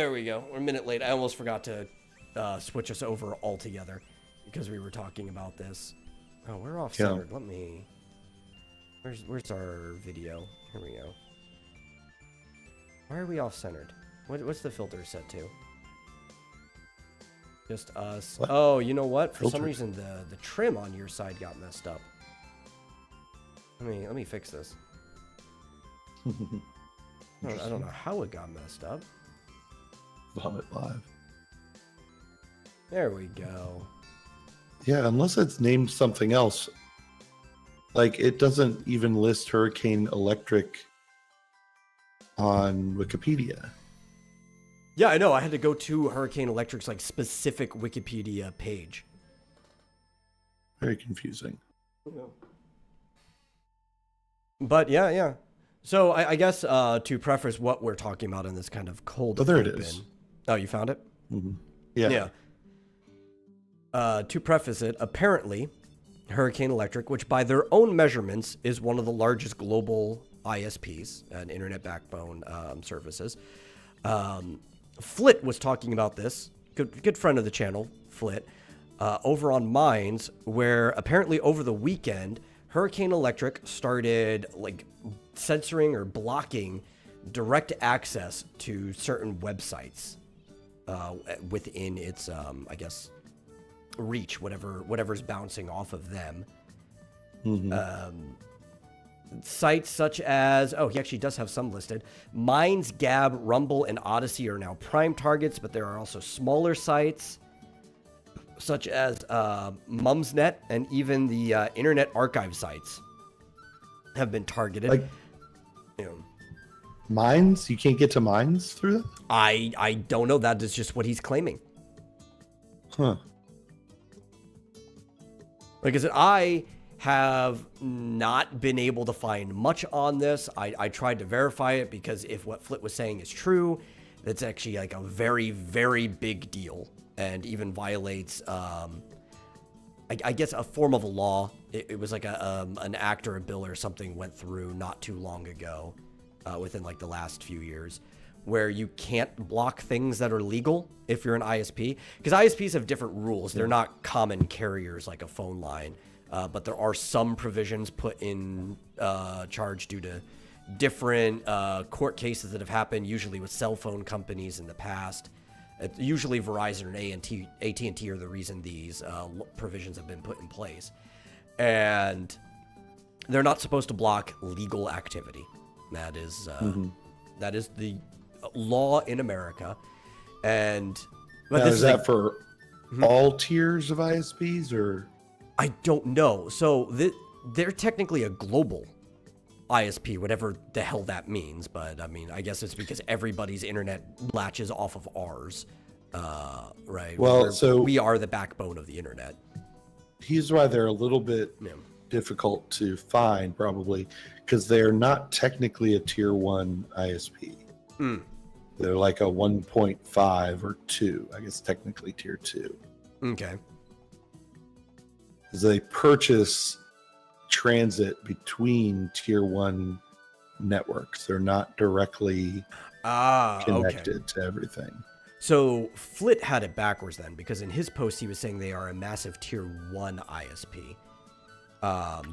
There we go. We're a minute late. I almost forgot to switch us over altogether because we were talking about this. Oh, we're off centered. Yeah. Let me. Where's our video? Here we go. Why are we off centered? What's the filter set to? Just us. What? Oh, you know what? For some Filter? reason, the trim on your side got messed up. Let me fix this. I don't know how it got messed up. Vomit Live. There we go. Yeah, unless it's named something else. Like, it doesn't even list Hurricane Electric on Wikipedia. Yeah, I know. I had to go to Hurricane Electric's like specific Wikipedia page. Very confusing. But yeah. So I guess to preface what we're talking about in this kind of cold. Oh, there it open- is. Oh, you found it? Mm-hmm. Yeah. To preface it, apparently, Hurricane Electric, which by their own measurements is one of the largest global ISPs and internet backbone services. Flit was talking about this. Good friend of the channel, Flit, over on Minds, where apparently over the weekend, Hurricane Electric started like censoring or blocking direct access to certain websites within its, I guess, reach, whatever's bouncing off of them. Sites such as, he actually does have some listed. Minds, Gab, Rumble, and Odyssey are now prime targets, but there are also smaller sites such as Mumsnet and even the Internet Archive sites have been targeted. Like, You know, Mines? You can't get to Mines through that? I don't know. That is just what he's claiming. Huh. Like I said, I have not been able to find much on this. I tried to verify it because if what Flit was saying is true, that's actually like a very, very big deal and even violates, I guess, a form of a law. It was like an act or a bill or something went through not too long ago, within like the last few years, where you can't block things that are legal if you're an ISP. Because ISPs have different rules. They're not common carriers like a phone line. But there are some provisions put in charge due to different court cases that have happened, usually with cell phone companies in the past. Usually Verizon and AT&T are the reason these provisions have been put in place. And they're not supposed to block legal activity. That is the law in America. And but Now, this is is that for all tiers of ISPs, or? I don't know. So they're technically a global ISP, whatever the hell that means. But I mean, I guess it's because everybody's internet latches off of ours, right? Well, so we are the backbone of the internet. Here's why they're a little bit Yeah. difficult to find, probably, because they're not technically a tier 1 ISP. They're like a 1.5 or 2. I guess technically tier 2. Okay. Is they purchase transit between tier 1 networks. They're not directly connected to everything. So Flit had it backwards then, because in his post he was saying they are a massive tier 1 ISP,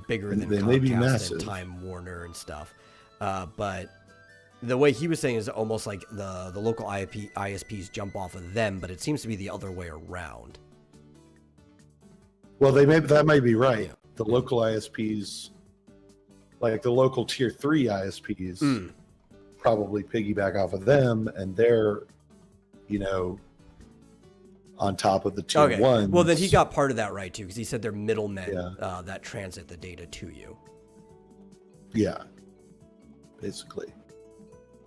bigger than They may be Comcast massive. and Time Warner and stuff. But the way he was saying is almost like the local ISPs jump off of them, but it seems to be the other way around. Well, that might be right. Yeah. The local ISPs, like the local tier 3 ISPs, probably piggyback off of them, and they're, on top of the tier 1. Well, then he got part of that right too, because he said they're middlemen Yeah. that transit the data to you. Yeah, basically.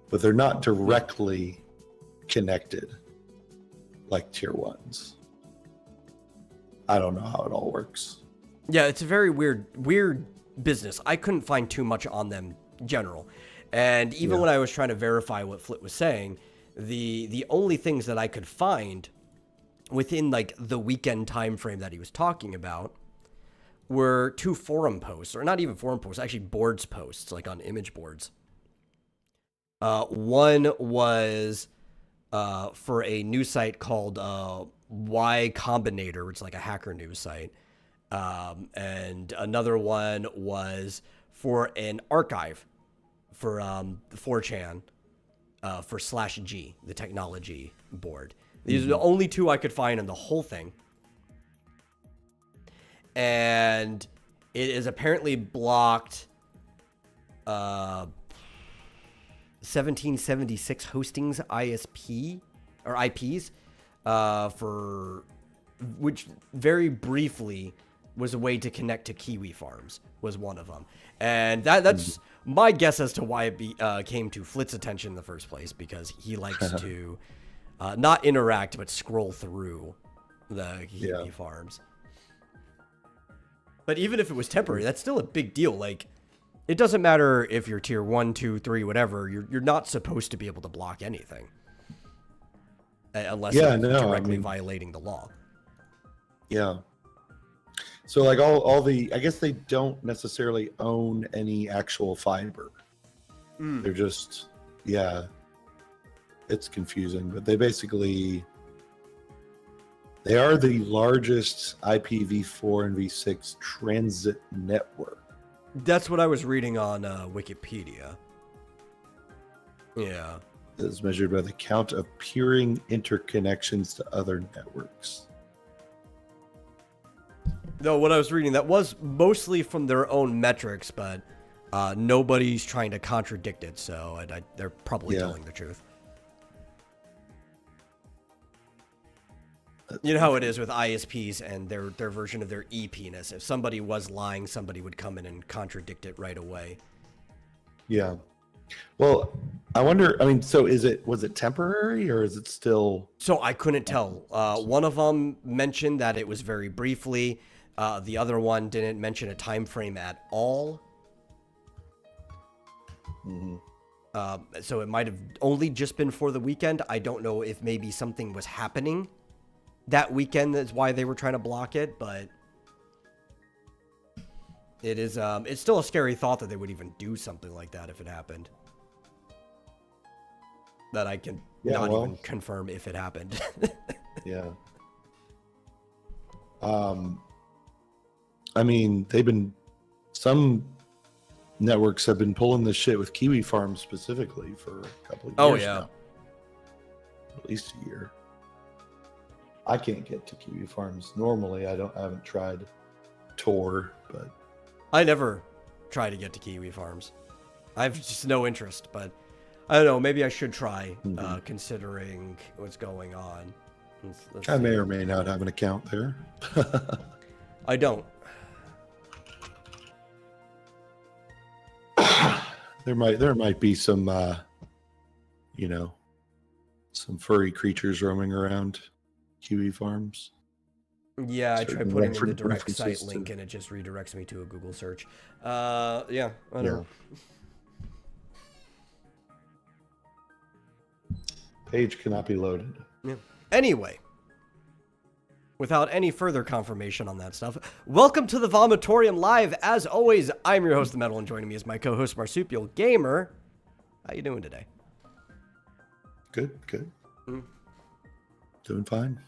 But they're not directly connected like tier 1s. I don't know how it all works. Yeah, it's a very weird business. I couldn't find too much on them general. And even when I was trying to verify what Flit was saying, the only things that I could find within like the weekend time frame that he was talking about were 2 forum posts, or not even forum posts, actually boards posts, like on image boards. One was for a news site called Y Combinator, which is like a hacker news site. And another one was for an archive for the 4chan for /G, the technology board. These are the only two I could find in the whole thing. And it is apparently blocked 1776 hostings ISP or IPs for which very briefly was a way to connect to Kiwi Farms was one of them. And that's my guess as to why it came to Flit's attention in the first place, because he likes to not interact but scroll through the Kiwi Farms. But even if it was temporary, that's still a big deal. Like, it doesn't matter if you're tier 1, 2, 3, whatever. You're not supposed to be able to block anything. Unless you're directly violating the law. Yeah. So, like, all the... I guess they don't necessarily own any actual fiber. They're just... Yeah. It's confusing. But they basically... They are the largest IPv4 and v6 transit network. That's what I was reading on Wikipedia. Yeah. As measured by the count of peering interconnections to other networks. No, what I was reading, that was mostly from their own metrics, but nobody's trying to contradict it, so they're probably telling the truth. You know how it is with ISPs and their version of their e-penis. If somebody was lying, somebody would come in and contradict it right away. Yeah. Well, I wonder, I mean, so was it temporary or is it still? So I couldn't tell. One of them mentioned that it was very briefly. The other one didn't mention a time frame at all. So it might have only just been for the weekend. I don't know if maybe something was happening that weekend. That's why they were trying to block it, but it is it's still a scary thought that they would even do something like that if it happened. That I can even confirm if it happened. Yeah. I mean, some networks have been pulling this shit with Kiwi Farms specifically for a couple of years now. At least a year. I can't get to Kiwi Farms. Normally, I haven't tried Tor, but I never try to get to Kiwi Farms. I have just no interest, but I don't know. Maybe I should try, considering what's going on. Let's I may or may not have an account there. I don't. There might be some, some furry creatures roaming around Kiwi Farms. Yeah, I tried putting in the direct site link and it just redirects me to a Google search. Yeah, whatever. Page cannot be loaded. Yeah. Anyway, without any further confirmation on that stuff, welcome to the Vomitorium Live. As always, I'm your host, The Metal, and joining me is my co-host, Marsupial Gamer. How you doing today? Good. Doing fine.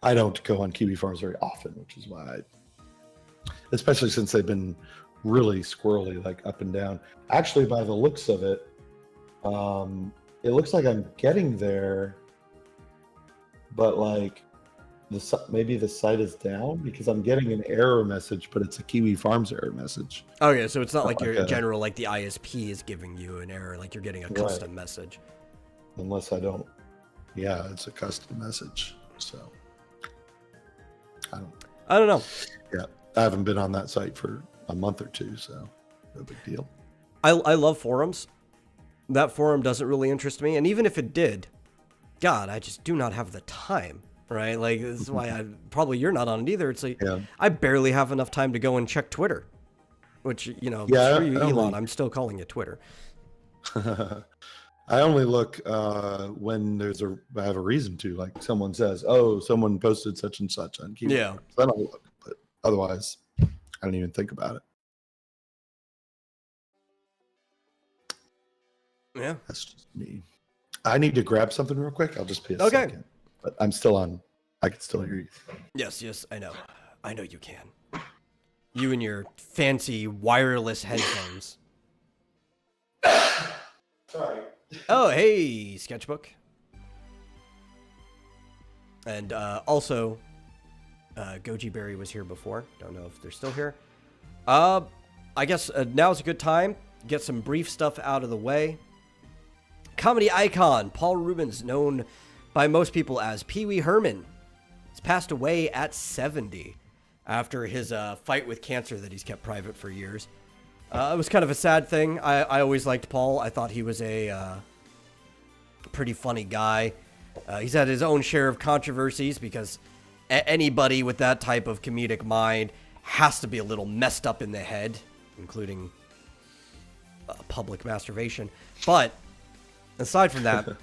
I don't go on Kiwi Farms very often, which is why especially since they've been really squirrely, like up and down. Actually, by the looks of it, it looks like I'm getting there, but like maybe the site is down because I'm getting an error message, but it's a Kiwi Farms error message. Okay, so it's not like your general, like the ISP is giving you an error, like you're getting a custom message. Unless I don't. Yeah, it's a custom message. So I don't know. Yeah, I haven't been on that site for a month or two, so no big deal. I love forums. That forum doesn't really interest me, and even if it did, God, I just do not have the time, right? Like, this is why you're not on it either. It's like, I barely have enough time to go and check Twitter, which, screw you, Elon, I'm still calling it Twitter. I only look when I have a reason to, like someone says, oh, someone posted such and such on Kiwi. Yeah. Then I'll look, but otherwise, I don't even think about it. Yeah. That's just me. I need to grab something real quick. I'll just be a Okay. second. But I'm still on. I can still hear you. Yes, I know. I know you can. You and your fancy wireless headphones. Sorry. Oh, hey, Sketchbook. And also, Goji Berry was here before. Don't know if they're still here. I guess now's a good time. Get some brief stuff out of the way. Comedy icon Paul Reubens, known by most people as Pee Wee Herman, has passed away at 70 after his fight with cancer that he's kept private for years. It was kind of a sad thing. I always liked Paul. I thought he was a pretty funny guy. He's had his own share of controversies because anybody with that type of comedic mind has to be a little messed up in the head, including public masturbation. But aside from that, It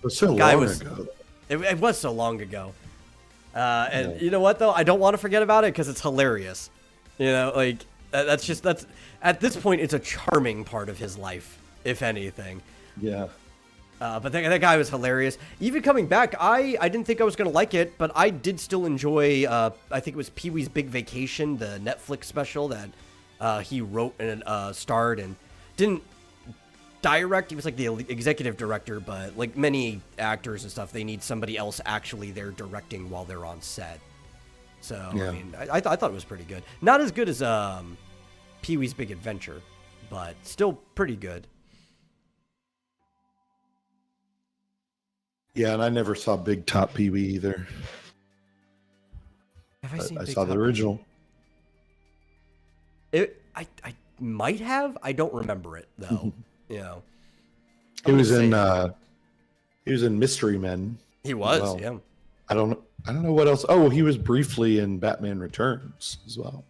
was so guy long was ago. it was so long ago. And you know what though? I don't want to forget about it because it's hilarious. You know, like that's at this point it's a charming part of his life, if anything. Yeah. But that guy was hilarious. Even coming back, I didn't think I was going to like it, but I did still enjoy, I think it was Pee-wee's Big Vacation, the Netflix special that he wrote and starred and didn't direct. He was like the executive director, but like many actors and stuff, they need somebody else actually there directing while they're on set. So, Yeah. I mean, I thought it was pretty good. Not as good as Pee-wee's Big Adventure, but still pretty good. Yeah, and I never saw Big Top Pee Wee either. Have I seen I Big saw the Top? original. I might have. I don't remember it though. You know, He was I'm in gonna he was in Mystery Men. he was. well. Yeah. I don't know what else. Oh, he was briefly in Batman Returns as well.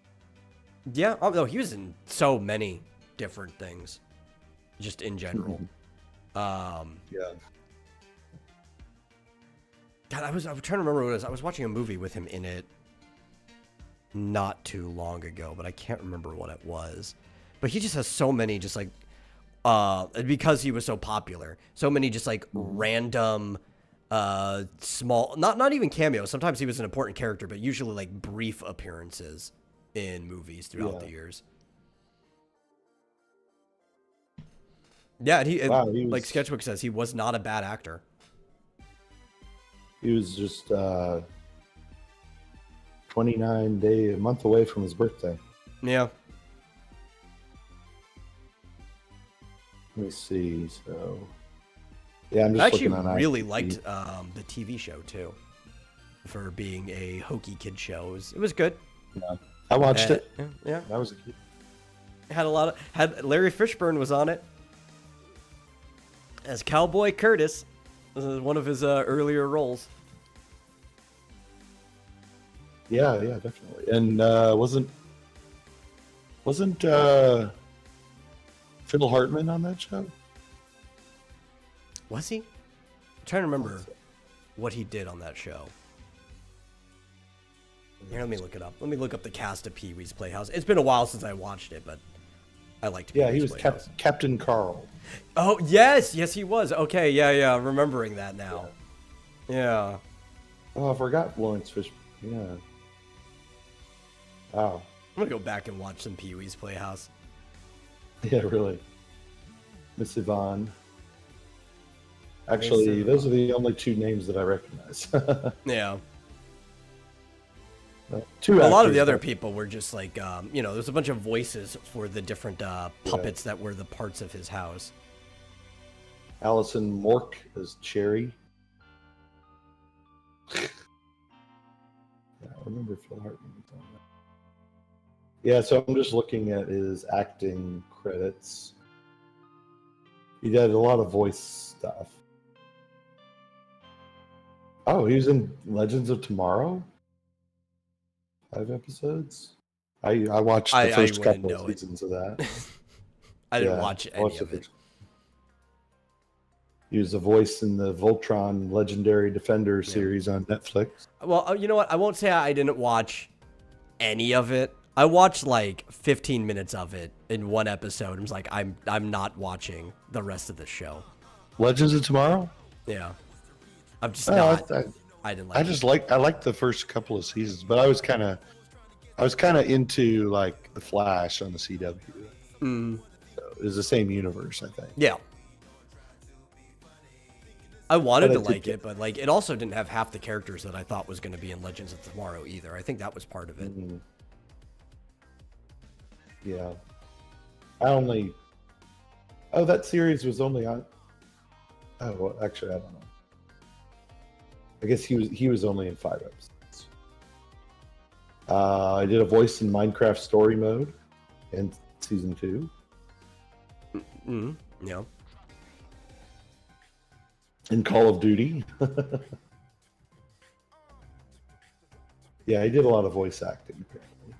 Yeah. Oh no, he was in so many different things, just in general. Yeah. God, I was trying to remember what it was. I was watching a movie with him in it not too long ago, but I can't remember what it was. But he just has so many, just like, because he was so popular, so many just like random, small, not even cameos. Sometimes he was an important character, but usually like brief appearances in movies throughout the years. Yeah, and Wow, he like was- Sketchbook says, he was not a bad actor. He was just a month away from his birthday. Yeah. Let me see. So, yeah, I'm just I actually looking on really IMDb. liked the TV show too, for being a hokey kid show. It was good. Yeah. I watched it. Yeah, That was a kid. had Larry Fishburne was on it as Cowboy Curtis. This is one of his earlier roles. Yeah, definitely. And wasn't Phil Hartman on that show? Was he? I'm trying to remember what he did on that show. Here, let me look it up. Let me look up the cast of Pee-wee's Playhouse. It's been a while since I watched it, but I liked Pee-wee's Yeah, he was Playhouse. Captain Carl. Oh, yes, he was. Okay, yeah, remembering that now. Yeah. Oh, I forgot Lawrence Fishburne. Yeah. Wow. I'm gonna go back and watch some Pee-wee's Playhouse. Yeah, really. Miss Yvonne. Actually, those are the only two names that I recognize. Yeah. Two A lot of the actors, other but- people were just like, there's a bunch of voices for the different puppets that were the parts of his house. Allison Mork as Cherry. Yeah, I remember Phil Hartman was on that. Yeah, so I'm just looking at his acting credits. He did a lot of voice stuff. Oh, he was in Legends of Tomorrow? 5 episodes? I watched the I first wouldn't couple know of it. seasons of that. I didn't Yeah, watch I any watched of the it. first- He was a voice in the Voltron Legendary Defender series on Netflix. Well, you know what? I won't say I didn't watch any of it. I watched like 15 minutes of it in one episode. I was like, I'm not watching the rest of the show. Legends of Tomorrow? Yeah. I'm just Oh, not. I, I didn't like I it. just I liked the first couple of seasons, but I was kind of into like the Flash on the CW. Mm, So it was the same universe, I think. yeah. I wanted But to I did like get- it, but like it also didn't have half the characters that I thought was going to be in Legends of Tomorrow either. I think that was part of it. Mhm. Yeah. I only. Oh, that series was only on. Oh, well, actually, I don't know. I guess he was only in 5 episodes. I did a voice in Minecraft Story Mode in season 2. Mm, yeah. In Call of Duty. Yeah, he did a lot of voice acting. Apparently.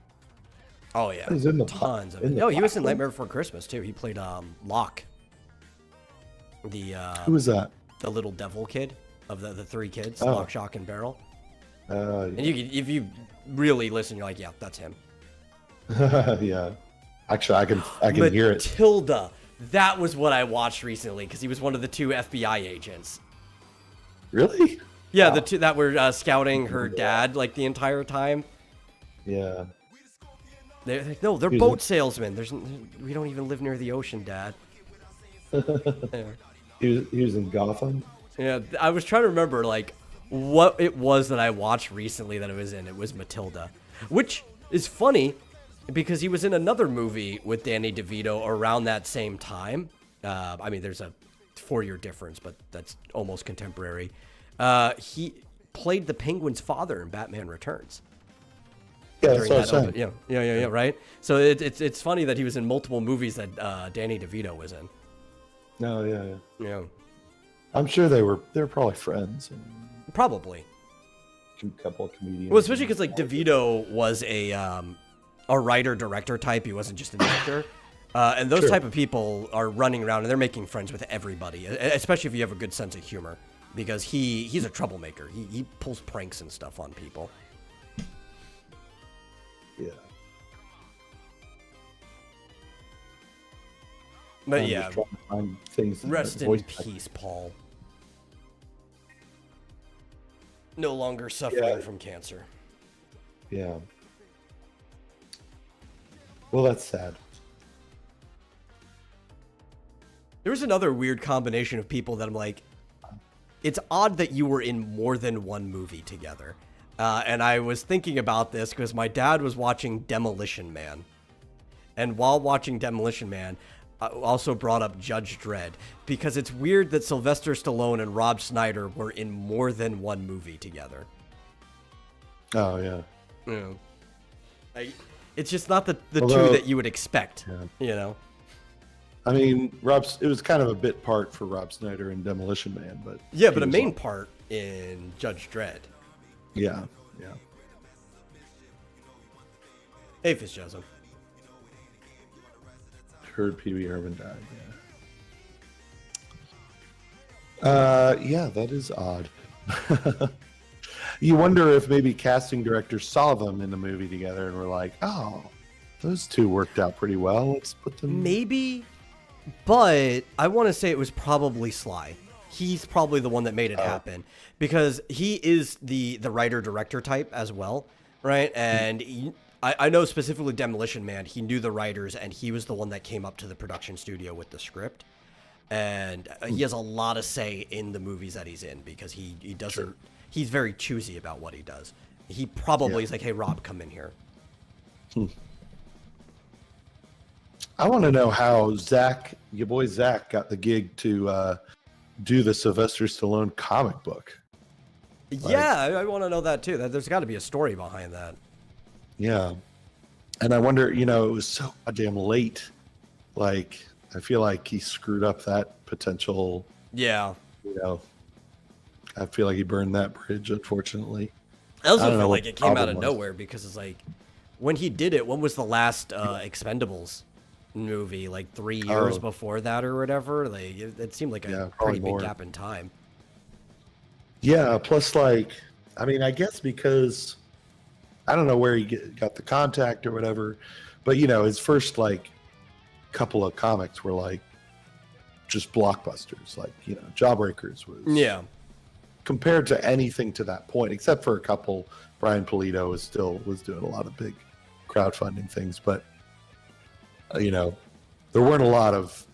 Oh yeah. He's in the Tons of in it. the No, he was in platform? Nightmare Before Christmas too. He played Locke, the Who was that? the little devil kid of the 3 kids, Oh. Lock, Shock, and Barrel. Yeah. And if you really listen, you're like, yeah, that's him. Yeah. Actually, I can hear it. Matilda. That was what I watched recently because he was one of the 2 FBI agents. Really? Yeah, Wow. the 2 that were scouting her dad like the entire time. Yeah. They're like, no, they're Who's boat it? salesmen. We don't even live near the ocean, Dad. Yeah. He was in Gotham. Yeah, I was trying to remember like what it was that I watched recently that it was in. It was Matilda, which is funny because he was in another movie with Danny DeVito around that same time. I mean, there's a 4-year difference, but that's almost contemporary. He played the Penguin's father in Batman Returns. Yeah, during that's what I'm that saying. yeah, right. So it's funny that he was in multiple movies that Danny DeVito was in. No, yeah. Yeah, I'm sure they're probably friends. And probably. a couple of comedians. Well, especially because like DeVito was a writer director type. He wasn't just an actor. And those Sure. type of people are running around and they're making friends with everybody, especially if you have a good sense of humor. Because he's a troublemaker. He pulls pranks and stuff on people. Yeah. But I'm yeah, just trying to find things. in rest that in voice acting. peace, Paul. No longer suffering Yeah. from cancer. Yeah. Well, that's sad. There was another weird combination of people that I'm like, it's odd that you were in more than one movie together. And I was thinking about this because my dad was watching Demolition Man. And while watching Demolition Man, I also brought up Judge Dredd. Because it's weird that Sylvester Stallone and Rob Schneider were in more than one movie together. Oh yeah. Yeah. It's just not the Although- two that you would expect, Yeah. you know? I mean, it was kind of a bit part for Rob Snyder in Demolition Man, but Yeah, he but a was main on- part in Judge Dredd. Yeah, yeah. Hey, Fitzjoseph. Heard Pee Wee Herman died. Yeah, that is odd. You wonder if maybe casting directors saw them in the movie together and were like, "Oh, those two worked out pretty well. Let's put them." Maybe, but I want to say it was probably Sly. He's probably the one that made it happen because he is the writer director type as well, right? And I know specifically Demolition Man. He knew the writers, and he was the one that came up to the production studio with the script. And he has a lot of say in the movies that he's in because he doesn't. Sure. He's very choosy about what he does. He probably Yeah. is like, "Hey, Rob, come in here." I want to know how your boy Zach, got the gig to do the Sylvester Stallone comic book. Yeah, I want to know that too. There's got to be a story behind that. Yeah. And I wonder, it was so goddamn late. Like, I feel like he screwed up that potential, Yeah. I feel like he burned that bridge, unfortunately. I also I don't know feel what like it the came out problem of was. nowhere because it's like when he did it, when was the last Expendables movie? Like 3 years Oh. before that or whatever? Like it seemed like a Yeah, pretty probably big more. gap in time. Yeah, plus, I guess because I don't know where he got the contact or whatever, but, his first, couple of comics were, just blockbusters. Like, you know, Jawbreakers was Yeah. compared to anything to that point, except for a couple. Brian Pulido was doing a lot of big crowdfunding things, but you know, there weren't a lot of,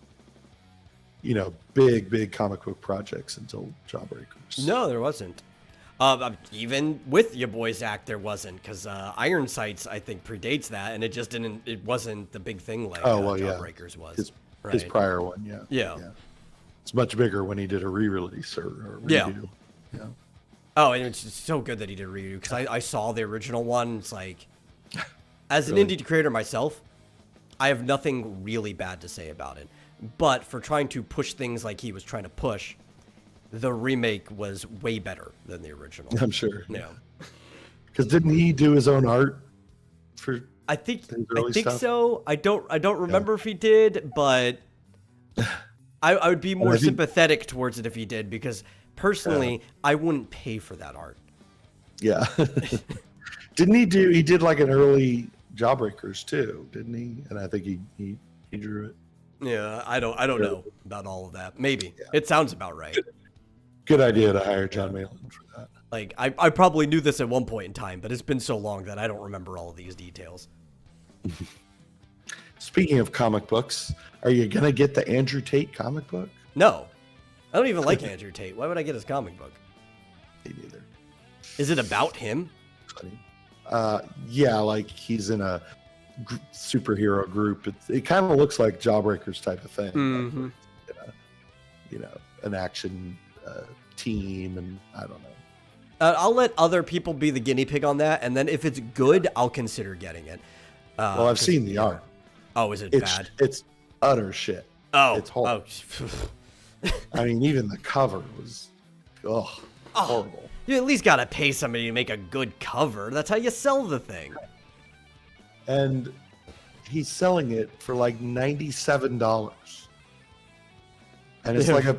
you know, big comic book projects until Jawbreakers. No, there wasn't. Even with your boy Zach, there wasn't, because Iron Sights, I think, predates that, and it wasn't the big thing like Jawbreakers was. His prior one, yeah. It's much bigger when he did a re-release or redo. Yeah. Oh, and it's just so good that he did a redo, because I saw the original one. It's like, as an indie creator myself, I have nothing really bad to say about it. But for trying to push things like he was trying to push, the remake was way better than the original. I'm sure. Yeah. Because didn't he do his own art for? I think stuff? so. I don't remember if he did, but I would be more sympathetic towards it if he did, because personally, I wouldn't pay for that art. Yeah. Didn't he do? He did like an early Jawbreakers too, didn't he? And I think he drew it. Yeah, I don't know about all of that. Maybe it sounds about right. Good idea to hire John Malin for that. Like I probably knew this at one point in time, but it's been so long that I don't remember all of these details. Speaking of comic books, are you gonna get the Andrew Tate comic book? No, I don't even like Andrew Tate. Why would I get his comic book? Me neither. Is it about him? Funny. Yeah, like he's in a superhero group. It kind of looks like Jawbreakers type of thing. Mm-hmm. Like, you know, an action team, and I don't know. I'll let other people be the guinea pig on that, and then if it's good, I'll consider getting it. Well, I've seen the art. Oh, is it bad? It's utter shit. Oh, it's horrible. I mean, even the cover was, horrible. You at least gotta pay somebody to make a good cover. That's how you sell the thing. And he's selling it for like $97, and it's like a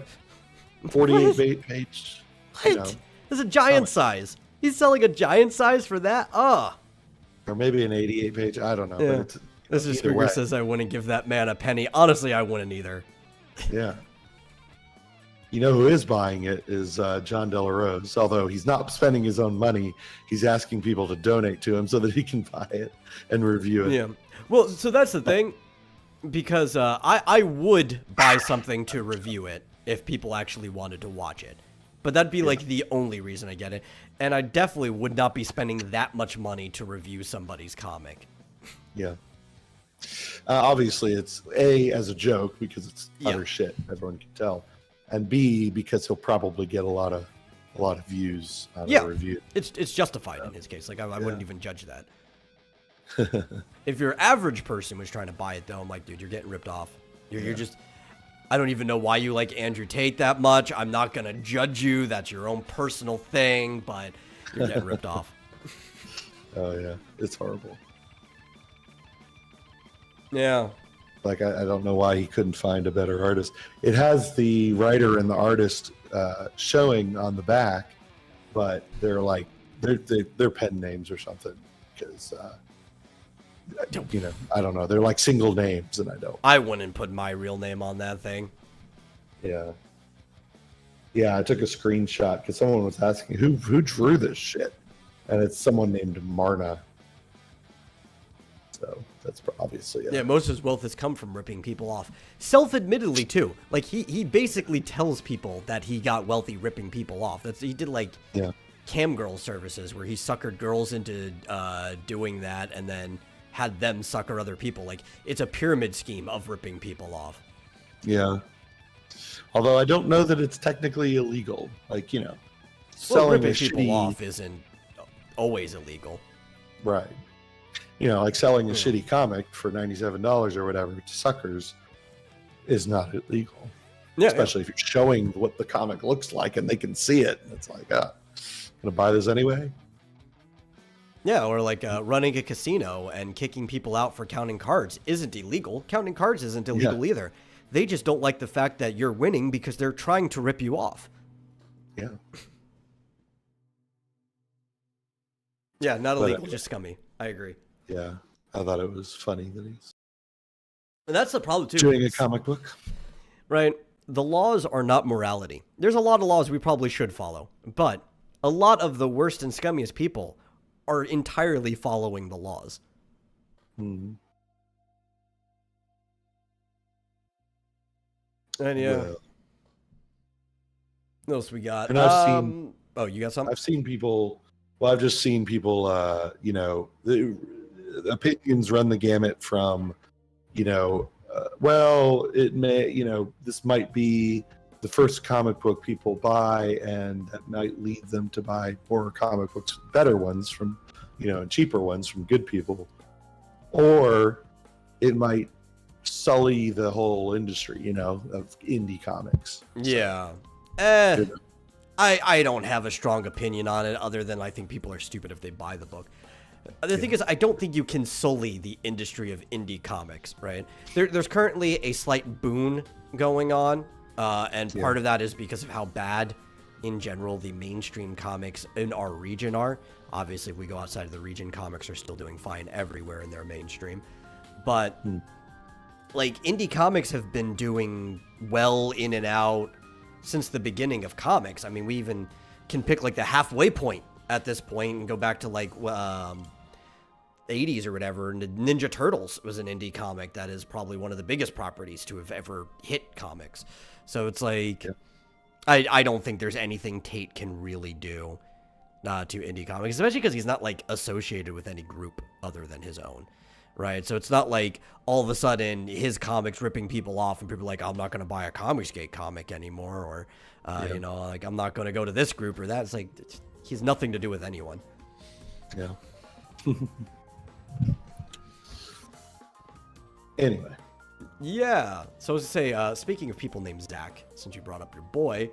48 page. What? You know, it's a giant size. He's selling a giant size for that? Or maybe an 88 page. I don't know. Yeah. But it's, this is Cougar says I wouldn't give that man a penny. Honestly, I wouldn't either. Yeah. You know who is buying it is John Delarose. Although he's not spending his own money, he's asking people to donate to him so that he can buy it and review it. Yeah. Well, so that's the thing, because I would buy something to review it if people actually wanted to watch it. But that'd be like the only reason I get it. And I definitely would not be spending that much money to review somebody's comic. Yeah. Obviously, it's A, as a joke, because it's utter shit, everyone can tell. And B, because he'll probably get a lot of views on the review. It's justified in his case. Like I wouldn't even judge that. If your average person was trying to buy it, though, I'm like, dude, you're getting ripped off. You're just... I don't even know why you like Andrew Tate that much. I'm not going to judge you. That's your own personal thing, but you're getting ripped off. Oh, yeah. It's horrible. Yeah. Like, I don't know why he couldn't find a better artist. It has the writer and the artist showing on the back, but they're like, they're pen names or something. Because, you know, I don't know. They're like single names, and I wouldn't put my real name on that thing. Yeah. Yeah, I took a screenshot because someone was asking who drew this shit, and it's someone named Marna. So that's obviously yeah. Most of his wealth has come from ripping people off, self-admittedly too. Like he basically tells people that he got wealthy ripping people off. He did like cam girl services where he suckered girls into doing that, and then had them sucker other people. Like it's a pyramid scheme of ripping people off. Yeah. Although I don't know that it's technically illegal. Like, you know, selling ripping people off isn't always illegal. Right. You know, like selling a shitty comic for $97 or whatever to suckers is not illegal. Yeah. Especially if you're showing what the comic looks like and they can see it. It's like, gonna buy this anyway? Yeah, or like running a casino and kicking people out for counting cards isn't illegal. Counting cards isn't illegal either. They just don't like the fact that you're winning because they're trying to rip you off. Yeah. Yeah, not illegal, just scummy. I agree. Yeah, I thought it was funny that he's... And that's the problem, too. Doing a comic book. Right. the laws are not morality. There's a lot of laws we probably should follow, but a lot of the worst and scummiest people are entirely following the laws. Mhm. And yeah, Well, what else we got? and I've seen Oh, you got something? I've seen people. Well, I've just seen people. The opinions run the gamut from, well, it may, this might be the first comic book people buy, and that might lead them to buy more comic books, better ones from, and cheaper ones from good people, or it might sully the whole industry, of indie comics. Yeah. I don't have a strong opinion on it other than I think people are stupid if they buy the book. The thing is, I don't think you can sully the industry of indie comics, right? There's currently a slight boon going on, and part of that is because of how bad, in general, the mainstream comics in our region are. Obviously, if we go outside of the region, comics are still doing fine everywhere in their mainstream. But, like, indie comics have been doing well in and out since the beginning of comics. I mean, we even can pick, like, the halfway point at this point and go back to, like, 80s or whatever. Ninja Turtles was an indie comic that is probably one of the biggest properties to have ever hit comics. So it's like, I don't think there's anything Tate can really do to indie comics, especially because he's not, like, associated with any group other than his own, right? So it's not like all of a sudden his comics ripping people off and people are like, I'm not going to buy a Comicsgate comic anymore, or, like, I'm not going to go to this group or that. It's like, he's nothing to do with anyone. Yeah. Anyway. Yeah. So I was to say, speaking of people named Zach, since you brought up your boy,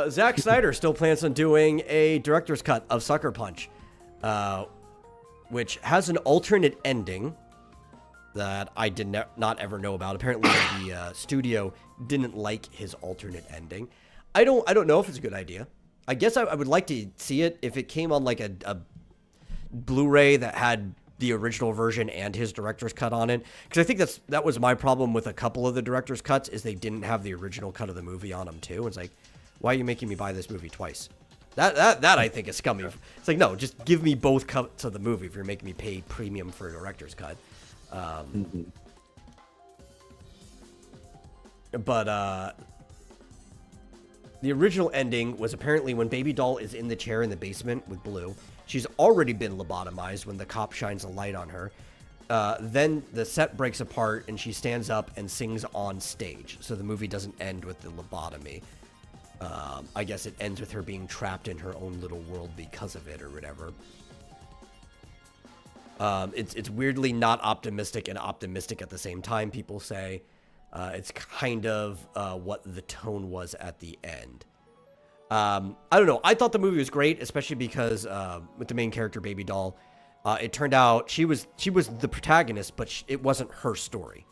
Zack Snyder still plans on doing a director's cut of Sucker Punch, which has an alternate ending that I did not ever know about. Apparently, the studio didn't like his alternate ending. I don't know if it's a good idea. I guess I would like to see it if it came on like a Blu-ray that had the original version and his director's cut on it, because I think that was my problem with a couple of the director's cuts, is they didn't have the original cut of the movie on them too. It's like, why are you making me buy this movie twice? That I think is scummy. It's like, no, just give me both cuts of the movie if you're making me pay premium for a director's cut. But the original ending was apparently when Baby Doll is in the chair in the basement with Blue. She's already been lobotomized when the cop shines a light on her. Then the set breaks apart and she stands up and sings on stage. So the movie doesn't end with the lobotomy. I guess it ends with her being trapped in her own little world because of it or whatever. It's weirdly not optimistic and optimistic at the same time, people say. It's kind of what the tone was at the end. I don't know. I thought the movie was great, especially because with the main character, Baby Doll, it turned out she was the protagonist, but it wasn't her story,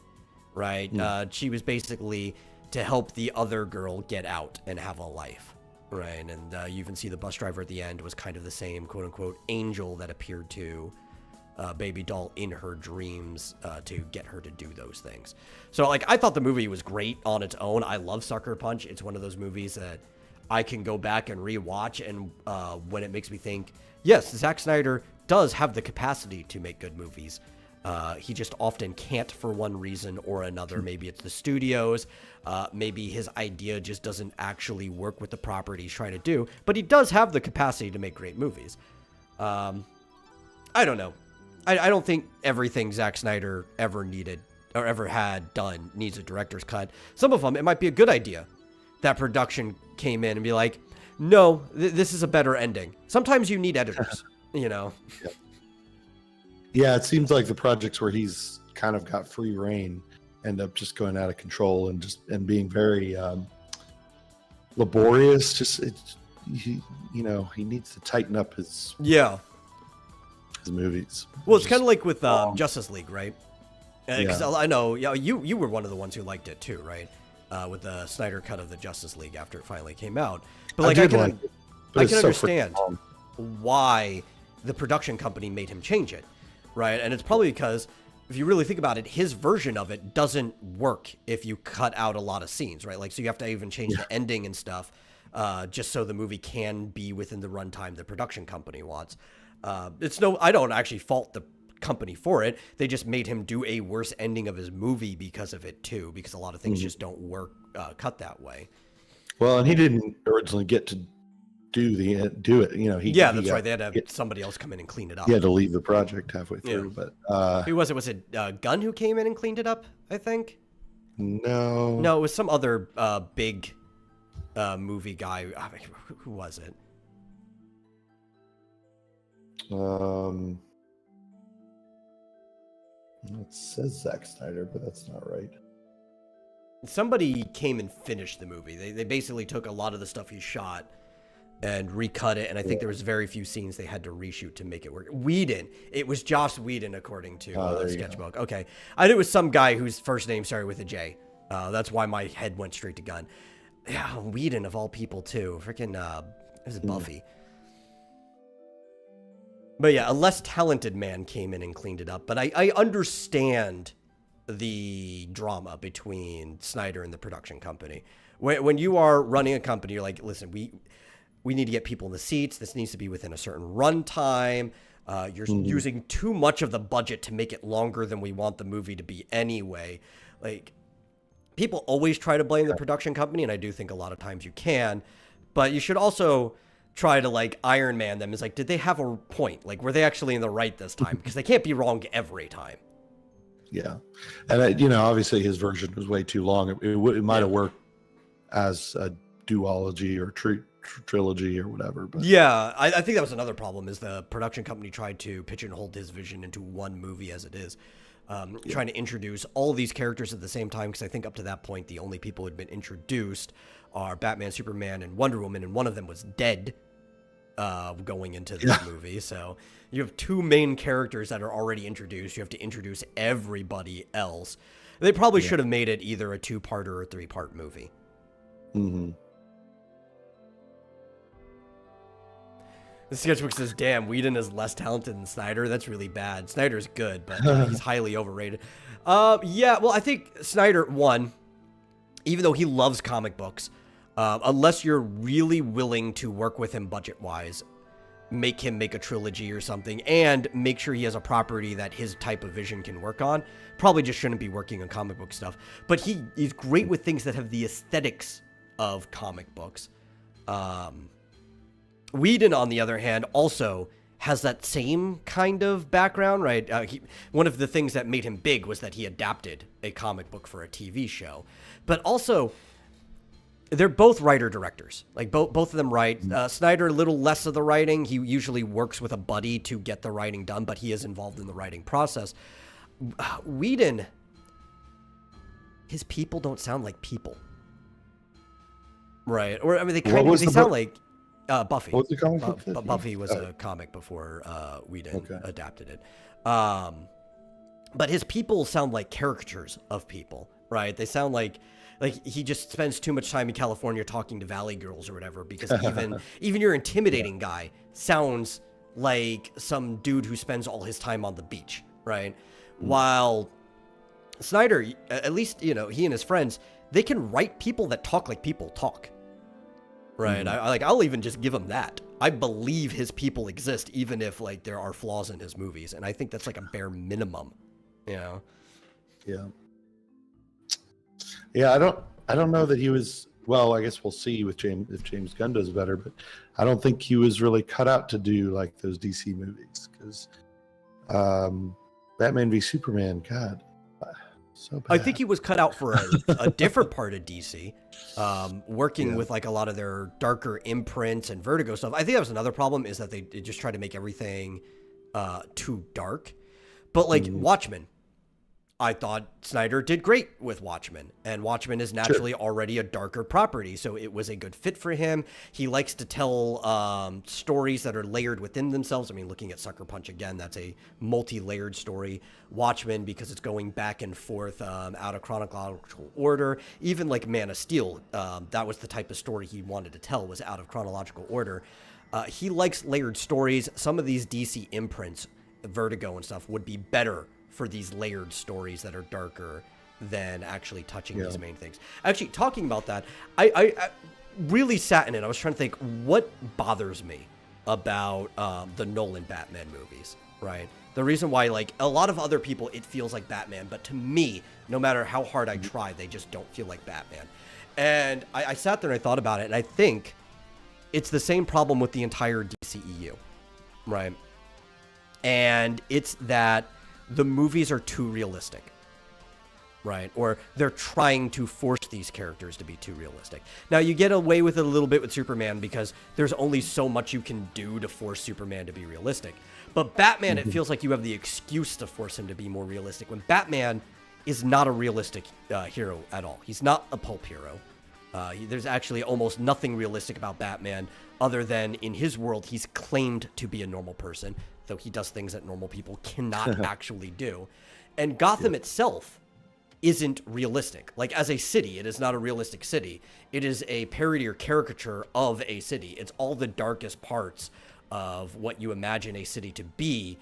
right? She was basically to help the other girl get out and have a life, right? And you even see the bus driver at the end was kind of the same quote-unquote angel that appeared to Baby Doll in her dreams to get her to do those things. So, like, I thought the movie was great on its own. I love Sucker Punch. It's one of those movies that I can go back and rewatch, and when it makes me think, yes, Zack Snyder does have the capacity to make good movies. He just often can't for one reason or another. Maybe it's the studios. Maybe his idea just doesn't actually work with the property he's trying to do. But he does have the capacity to make great movies. I don't know. I don't think everything Zack Snyder ever needed or ever had done needs a director's cut. Some of them, it might be a good idea that production came in and be like, no, this is a better ending. Sometimes you need editors, Yeah, it seems like the projects where he's kind of got free reign end up just going out of control and being very laborious. He needs to tighten up his movies. Well, it's kind of like with Justice League, right? Because I know you were one of the ones who liked it too, right? With the Snyder cut of the Justice League after it finally came out. But like I can understand why the production company made him change it, right? And it's probably because if you really think about it, his version of it doesn't work if you cut out a lot of scenes, right? Like, so you have to even change the ending and stuff, just so the movie can be within the runtime the production company wants. I don't actually fault the company for it. They just made him do a worse ending of his movie because of it too, because a lot of things just don't work cut that way. Well, and he didn't originally get to do it. You know, that's right. They had to have somebody else come in and clean it up. He had to leave the project halfway through. But who was it? Was it Gunn who came in and cleaned it up? I think. No, it was some other big movie guy. I mean, who was it? It says Zack Snyder, but that's not right. Somebody came and finished the movie. They basically took a lot of the stuff he shot and recut it, and I think there was very few scenes they had to reshoot to make it work. Whedon. It was Joss Whedon, according to Sketchbook. Okay. I knew it was some guy whose first name started with a J. That's why my head went straight to Gunn. Yeah, Whedon, of all people, too. Freaking, it was Buffy. But yeah, a less talented man came in and cleaned it up. But I understand the drama between Snyder and the production company. When you are running a company, you're like, listen, we need to get people in the seats. This needs to be within a certain runtime. You're using too much of the budget to make it longer than we want the movie to be anyway. Like, people always try to blame the production company, and I do think a lot of times you can. But you should also try to, like, Iron Man them. It's like, did they have a point? Like, were they actually in the right this time? Because they can't be wrong every time. Yeah. And, obviously his version was way too long. It might have worked as a duology or trilogy or whatever. But yeah, I think that was another problem, is the production company tried to pigeonhole his vision into one movie as it is. Trying to introduce all of these characters at the same time, because I think up to that point, the only people who had been introduced are Batman, Superman, and Wonder Woman, and one of them was dead going into this movie. So you have two main characters that are already introduced. You have to introduce everybody else. They probably should have made it either a 2-part or a 3-part movie. Mm-hmm. The sketchbook says, damn, Whedon is less talented than Snyder. That's really bad. Snyder's good, but he's highly overrated. Well, I think Snyder, one, even though he loves comic books, unless you're really willing to work with him budget-wise, make him make a trilogy or something, and make sure he has a property that his type of vision can work on, probably just shouldn't be working on comic book stuff. But he's great with things that have the aesthetics of comic books. Whedon, on the other hand, also has that same kind of background, right? One of the things that made him big was that he adapted a comic book for a TV show. But also, they're both writer-directors. Like, both of them write. Snyder, a little less of the writing. He usually works with a buddy to get the writing done, but he is involved in the writing process. Whedon, his people don't sound like people. Right? Or, I mean, they sound like... Buffy. What was the comic book? Buffy was a comic before Whedon adapted it. But his people sound like caricatures of people, right? They sound like he just spends too much time in California talking to Valley girls or whatever, because even your intimidating guy sounds like some dude who spends all his time on the beach, right? While Snyder, at least, he and his friends, they can write people that talk like people talk. Right. I'll even just give him that. I believe his people exist, even if there are flaws in his movies. And I think that's like a bare minimum, Yeah. Yeah. I don't know that he was, well, I guess we'll see with if James Gunn does better, but I don't think he was really cut out to do like those DC movies, because Batman v Superman, God, so bad. I think he was cut out for a different part of DC, working with like a lot of their darker imprints and Vertigo stuff. I think that was another problem, is that they just tried to make everything too dark. But like Watchmen, I thought Snyder did great with Watchmen, and Watchmen is naturally already a darker property, so it was a good fit for him. He likes to tell stories that are layered within themselves. I mean, looking at Sucker Punch again, that's a multi-layered story. Watchmen, because it's going back and forth out of chronological order. Even like Man of Steel, that was the type of story he wanted to tell, was out of chronological order. He likes layered stories. Some of these DC imprints, Vertigo and stuff, would be better for these layered stories that are darker than actually touching Yeah. these main things. Actually, talking about that, I really sat in it. I was trying to think what bothers me about the Nolan Batman movies, right? The reason why, like, a lot of other people, it feels like Batman, but to me, no matter how hard I try, they just don't feel like Batman. And I sat there and I thought about it, and I think it's the same problem with the entire DCEU, right? And it's that the movies are too realistic, right? Or they're trying to force these characters to be too realistic. Now, you get away with it a little bit with Superman because there's only so much you can do to force Superman to be realistic. But Batman, it feels like you have the excuse to force him to be more realistic, when Batman is not a realistic hero at all. He's not a pulp hero. There's actually almost nothing realistic about Batman other than in his world, he's claimed to be a normal person, though he does things that normal people cannot actually do. And Gotham itself isn't realistic. Like, as a city, it is not a realistic city. It is a parody or caricature of a city. It's all the darkest parts of what you imagine a city to be,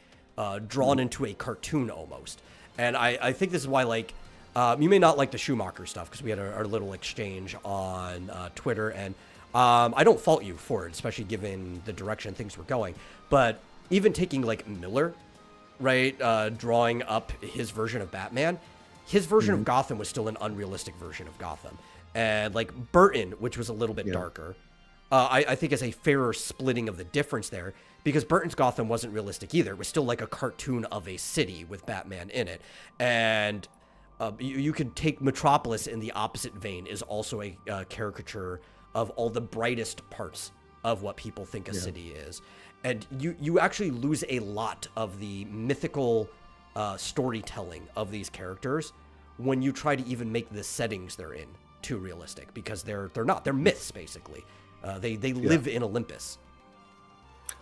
drawn into a cartoon almost. And I think this is why, like, you may not like the Schumacher stuff, because we had our little exchange on Twitter, and I don't fault you for it, especially given the direction things were going. But even taking, like, Miller, right, drawing up his version of Batman, his version of Gotham was still an unrealistic version of Gotham. And, like, Burton, which was a little bit darker, I think is a fairer splitting of the difference there, because Burton's Gotham wasn't realistic either. It was still like a cartoon of a city with Batman in it. And you could take Metropolis in the opposite vein, is also a caricature of all the brightest parts of what people think a city is. And you actually lose a lot of the mythical storytelling of these characters when you try to even make the settings they're in too realistic, because they're not. They're myths, basically. They live in Olympus.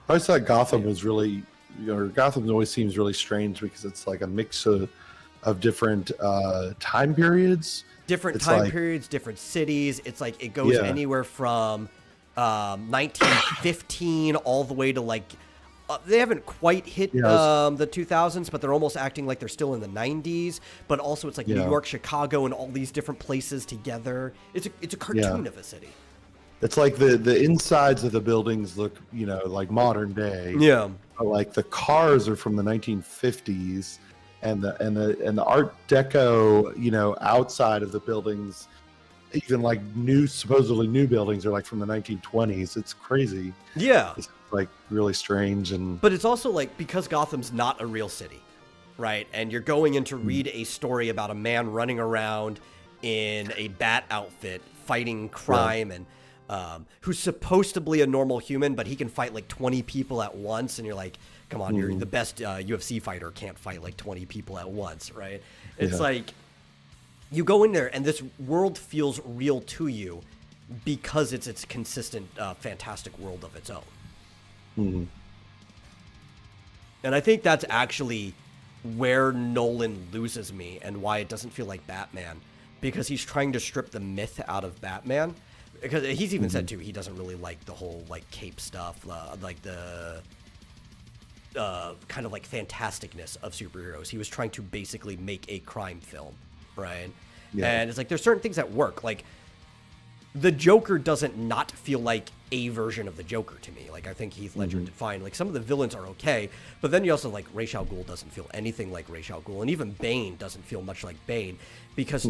I always thought Gotham was really, Gotham always seems really strange because it's like a mix of different time periods. Different It's time like- periods, different cities. It's like it goes anywhere from 1915 all the way to, like, they haven't quite hit the 2000s, but they're almost acting like they're still in the 90s. But also it's like New York, Chicago, and all these different places together. It's a cartoon of a city. It's like the insides of the buildings look, like modern day. Yeah. But like the cars are from the 1950s, and the Art Deco, outside of the buildings, even like supposedly new buildings are like from the 1920s. It's crazy. Yeah. It's like really strange. But it's also like, because Gotham's not a real city, right? And you're going in to read a story about a man running around in a bat outfit fighting crime, and who's supposed to be a normal human, but he can fight like 20 people at once. And you're like, come on, you're the best UFC fighter, can't fight like 20 people at once, right? It's like, you go in there and this world feels real to you because it's its consistent, fantastic world of its own. And I think that's actually where Nolan loses me, and why it doesn't feel like Batman, because he's trying to strip the myth out of Batman. Because he's even said too, he doesn't really like the whole like cape stuff, like the kind of like fantasticness of superheroes. He was trying to basically make a crime film, right? Yeah. And it's like there's certain things that work. Like the Joker doesn't not feel like a version of the Joker to me. Like I think Heath Ledger did fine. Like some of the villains are okay, but then you also like Ra's al Ghul doesn't feel anything like Ra's al Ghul, and even Bane doesn't feel much like Bane, because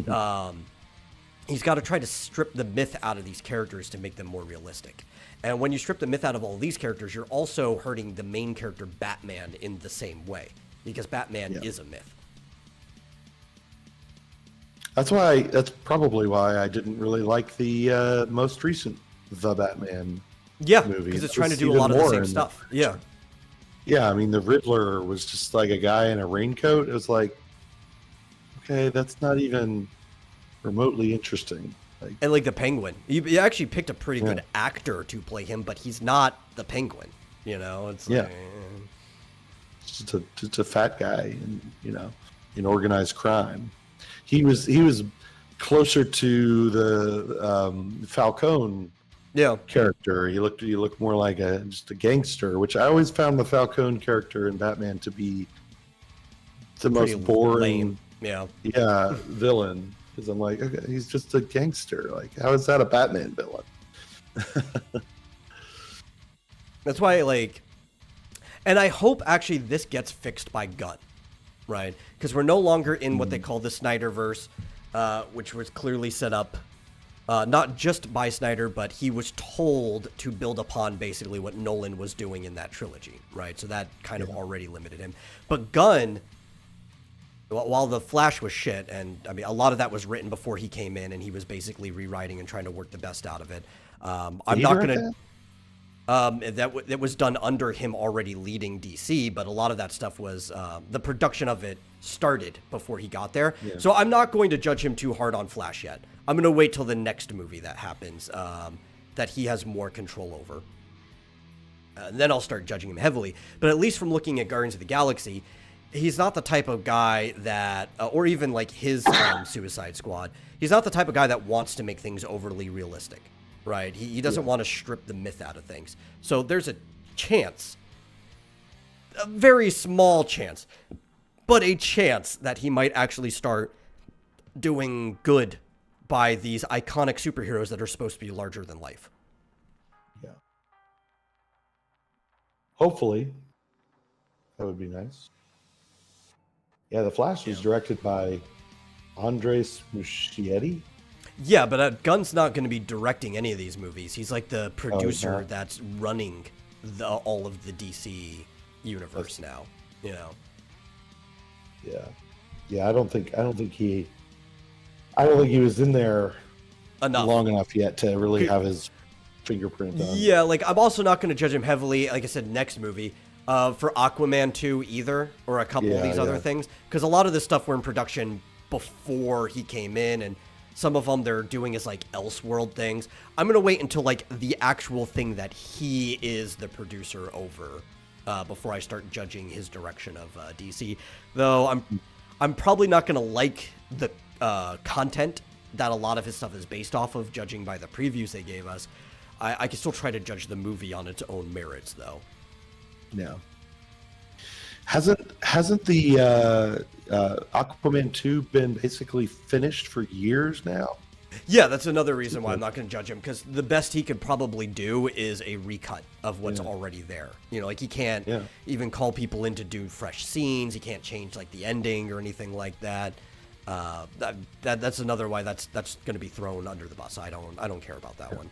he's got to try to strip the myth out of these characters to make them more realistic. And when you strip the myth out of all these characters, you're also hurting the main character Batman in the same way, because Batman is a myth. That's probably why I didn't really like the most recent The Batman movie. Because it's trying to do a lot of the same stuff. Yeah. Yeah, I mean, the Riddler was just like a guy in a raincoat. It was like, okay, that's not even remotely interesting. Like, and like the Penguin. You actually picked a pretty good actor to play him, but he's not the Penguin. It's like... Just a fat guy in organized crime. He was closer to the Falcone character. He looked more like just a gangster, which I always found the Falcone character in Batman to be the pretty most boring, lame. Yeah. villain. Because I'm like, okay, he's just a gangster. Like, how is that a Batman villain? That's why, like, and I hope actually this gets fixed by Gunn, right? Because we're no longer in what they call the Snyderverse, which was clearly set up not just by Snyder, but he was told to build upon basically what Nolan was doing in that trilogy, right? So that kind of already limited him. But Gunn, while The Flash was shit, and I mean, a lot of that was written before he came in, and he was basically rewriting and trying to work the best out of it. I'm not going to... that was done under him already leading DC, but a lot of that stuff was the production of it started before he got there. Yeah. So I'm not going to judge him too hard on Flash yet. I'm going to wait till the next movie that happens, that he has more control over. And then I'll start judging him heavily. But at least from looking at Guardians of the Galaxy, he's not the type of guy that, or even like his Suicide Squad, he's not the type of guy that wants to make things overly realistic. Right? He doesn't want to strip the myth out of things. So there's a chance, a very small chance, but a chance that he might actually start doing good by these iconic superheroes that are supposed to be larger than life. Yeah. Hopefully. That would be nice. Yeah, The Flash was directed by Andres Muschietti. Yeah, but Gunn's not going to be directing any of these movies. He's like the producer that's running all of the DC universe now. You know. Yeah. I don't think he was in there long enough yet to really have his fingerprint on. Yeah, like I'm also not going to judge him heavily. Like I said, next movie for Aquaman 2 either, or a couple of these other things, because a lot of this stuff were in production before he came in, and some of them they're doing as like Elseworld things. I'm going to wait until like the actual thing that he is the producer over before I start judging his direction of DC. Though I'm probably not going to like the content that a lot of his stuff is based off of, judging by the previews they gave us. I can still try to judge the movie on its own merits, though. Yeah. Hasn't the Aquaman 2 been basically finished for years now? Yeah, that's another reason why I'm not going to judge him, because the best he could probably do is a recut of what's already there. You know, like he can't even call people in to do fresh scenes. He can't change like the ending or anything like that. That's another why that's going to be thrown under the bus. I don't care about that one.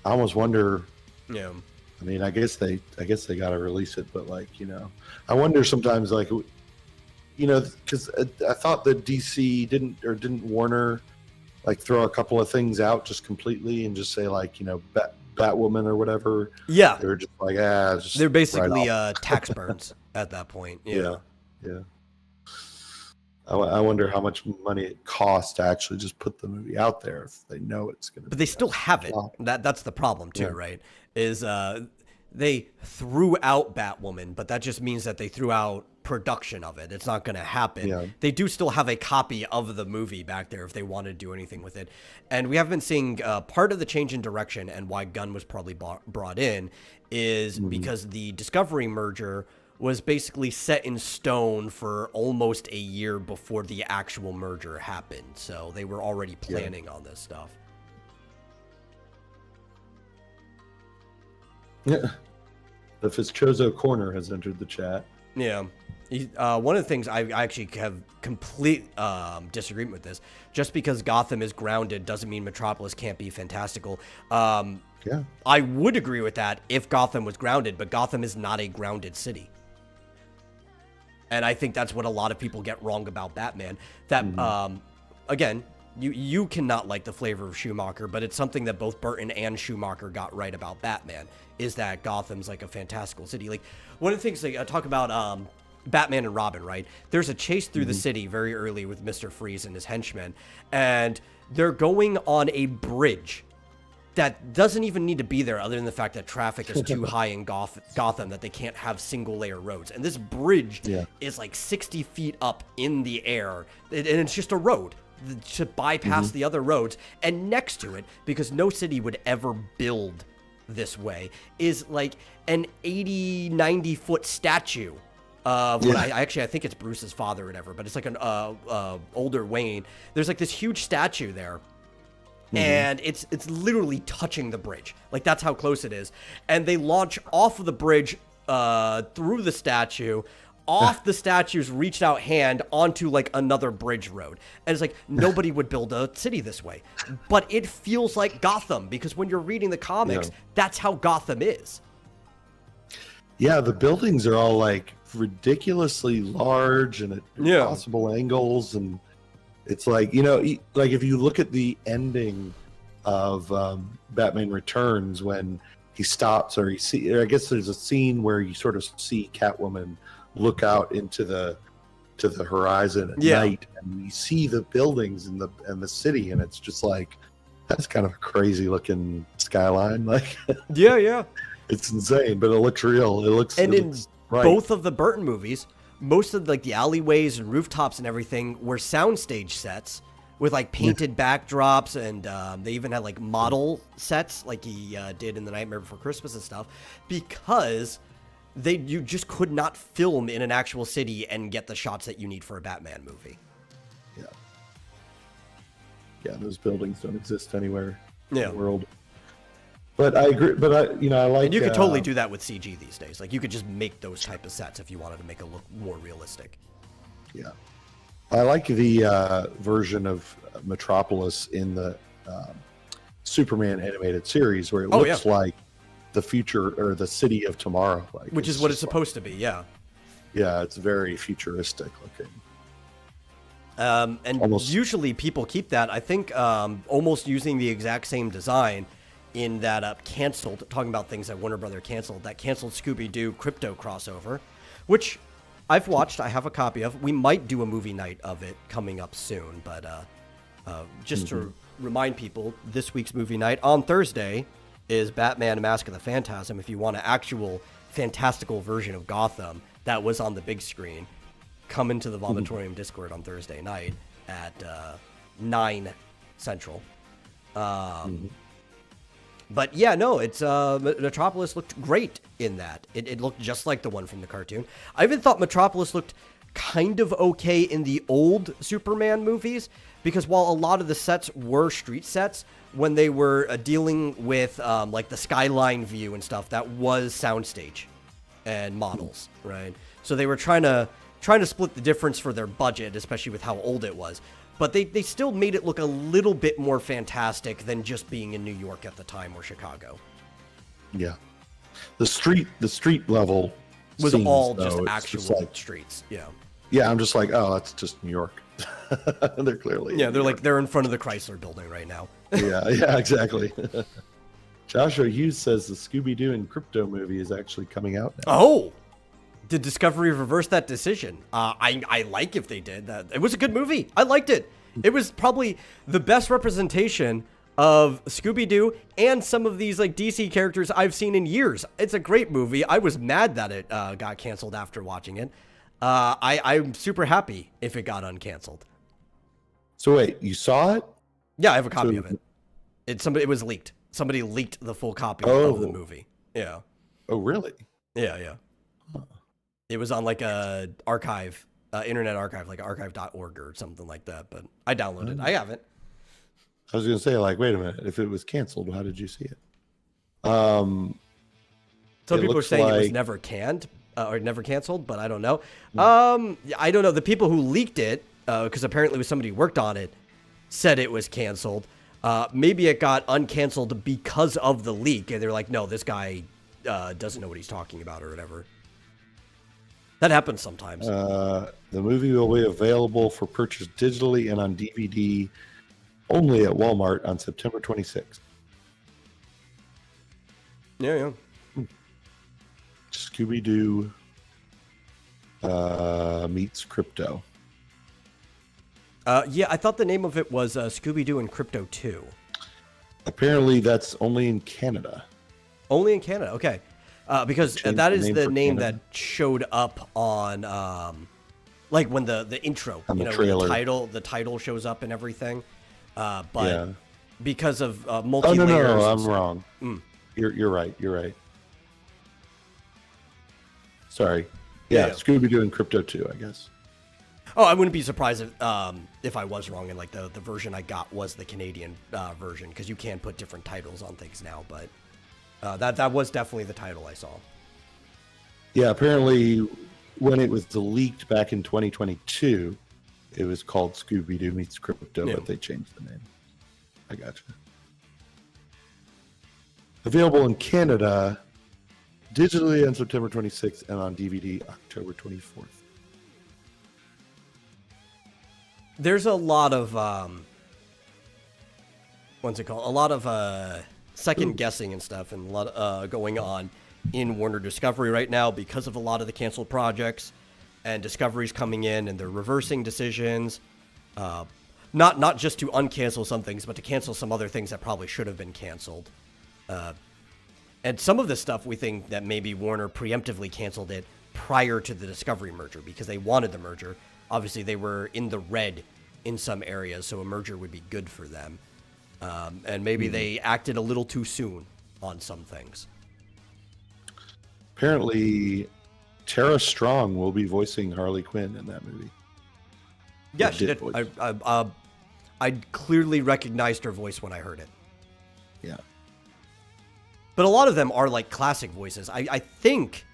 I almost wonder. Yeah. I mean, I guess they got to release it, but like, you know, I wonder sometimes, like, you know, because I thought that DC didn't Warner like throw a couple of things out just completely and just say like, you know, Batwoman or whatever. Yeah, they're just like they're basically tax burns at that point. Yeah. I wonder how much money it costs to actually just put the movie out there if they know it's going to. But they still have it. That's the problem too, right? Is they threw out Batwoman, but that just means that they threw out production of it. It's not going to happen. Yeah. They do still have a copy of the movie back there if they want to do anything with it. And we have been seeing part of the change in direction, and why Gunn was probably brought in is because the Discovery merger was basically set in stone for almost a year before the actual merger happened. So they were already planning on this stuff. Yeah. The Fischozo Corner has entered the chat. Yeah. One of the things I actually have complete disagreement with this. Just because Gotham is grounded doesn't mean Metropolis can't be fantastical. Yeah. I would agree with that if Gotham was grounded, but Gotham is not a grounded city. And I think that's what a lot of people get wrong about Batman. That, again, you cannot like the flavor of Schumacher, but it's something that both Burton and Schumacher got right about Batman, is that Gotham's like a fantastical city. Like, one of the things, like, I talk about Batman and Robin, right? There's a chase through the city very early with Mr. Freeze and his henchmen, and they're going on a bridge that doesn't even need to be there, other than the fact that traffic is too high in Gotham that they can't have single layer roads. And this bridge is like 60 feet up in the air, and it's just a road to bypass the other roads. And next to it, because no city would ever build this way, is like an 80, 90 foot statue of what I think it's Bruce's father or whatever, but it's like an older Wayne. There's like this huge statue there. And it's literally touching the bridge. Like, that's how close it is. And they launch off of the bridge through the statue, off the statue's reached out hand onto like another bridge road. And it's like, nobody would build a city this way. But it feels like Gotham, because when you're reading the comics, that's how Gotham is. Yeah, the buildings are all like ridiculously large and at impossible angles, and it's like, you know, like if you look at the ending of Batman Returns, when he stops, or I guess there's a scene where you sort of see Catwoman look out into the horizon at night, and you see the buildings and the city, and it's just like, that's kind of a crazy looking skyline. Like, it's insane, but it looks real. It looks right. Both of the Burton movies, most of like the alleyways and rooftops and everything were soundstage sets with like painted backdrops, and they even had like model sets like he did in The Nightmare Before Christmas and stuff, because you just could not film in an actual city and get the shots that you need for a Batman movie. Yeah, those buildings don't exist anywhere in the world. But I agree. But I like. And you could totally do that with CG these days. Like, you could just make those type of sets if you wanted to make it look more realistic. Yeah, I like the version of Metropolis in the Superman animated series, where it looks like the future or the city of tomorrow, like, which is what it's supposed to be. Yeah, it's very futuristic looking. And usually people keep that. I think almost using the exact same design in that canceled, talking about things that Warner Brother canceled, that canceled Scooby-Doo Crypto crossover, which I've watched. I have a copy of. We might do a movie night of it coming up soon, but just to remind people, this week's movie night on Thursday is Batman Mask of the Phantasm. If you want an actual fantastical version of Gotham that was on the big screen, come into the Vomitorium Discord on Thursday night at 9 Central. But yeah, no, it's Metropolis looked great in that. It looked just like the one from the cartoon. I even thought Metropolis looked kind of okay in the old Superman movies, because while a lot of the sets were street sets, when they were dealing with like the skyline view and stuff, that was soundstage and models, right? So they were trying to split the difference for their budget, especially with how old it was. But they still made it look a little bit more fantastic than just being in New York at the time, or Chicago. Yeah, the street level was scenes, all though, just it's actual just like, streets. Yeah, I'm just like, oh, that's just New York. They're clearly they're in front of the Chrysler Building right now. yeah, exactly. Joshua Hughes says the Scooby-Doo and Crypto movie is actually coming out now. Oh, did Discovery reverse that decision? I like if they did that. It was a good movie. I liked it. It was probably the best representation of Scooby-Doo and some of these like DC characters I've seen in years. It's a great movie. I was mad that it got canceled after watching it. I'm super happy if it got uncanceled. So wait, you saw it? Yeah, I have a copy of it. It was leaked. Somebody leaked the full copy of the movie. Yeah. Oh, really? Yeah. Huh. It was on like a archive, internet archive, like archive.org or something like that. But I downloaded it. I have it. I was going to say, like, wait a minute. If it was canceled, how did you see it? Some people are saying it was never canned or never canceled, but I don't know. I don't know. The people who leaked it, because apparently it was somebody who worked on it, said it was canceled. Maybe it got uncanceled because of the leak, and they're like, no, this guy doesn't know what he's talking about or whatever. That happens sometimes. The movie will be available for purchase digitally and on DVD only at Walmart on September 26th. Yeah. Scooby-Doo meets Crypto. Yeah, I thought the name of it was Scooby-Doo and Crypto 2. Apparently that's only in Canada. Only in Canada, okay. Because that is the name that showed up on, like when the intro, on the trailer. The title shows up and everything. But because of multi-layers. No, I'm wrong. You're right. Sorry. Yeah, Yeah. Scooby-Doo and Crypto 2, I guess. Oh, I wouldn't be surprised if I was wrong and like the version I got was the Canadian version, because you can put different titles on things now. But that was definitely the title I saw. Yeah, apparently when it was leaked back in 2022, it was called Scooby-Doo meets Crypto, Yeah. but they changed the name. I gotcha. Available in Canada digitally on September 26th and on DVD October 24th. There's a lot of what's it called? A lot of second guessing and stuff, and a lot going on in Warner Discovery right now because of a lot of the canceled projects, and Discovery's coming in and they're reversing decisions, not just to uncancel some things, but to cancel some other things that probably should have been canceled. And some of this stuff we think that maybe Warner preemptively canceled it prior to the Discovery merger because they wanted the merger. Obviously, they were in the red in some areas, so a merger would be good for them. And maybe they acted a little too soon on some things. Apparently, Tara Strong will be voicing Harley Quinn in that movie. Yeah, Or she did. voice. I clearly recognized her voice when I heard it. Yeah. But a lot of them are like classic voices. I think...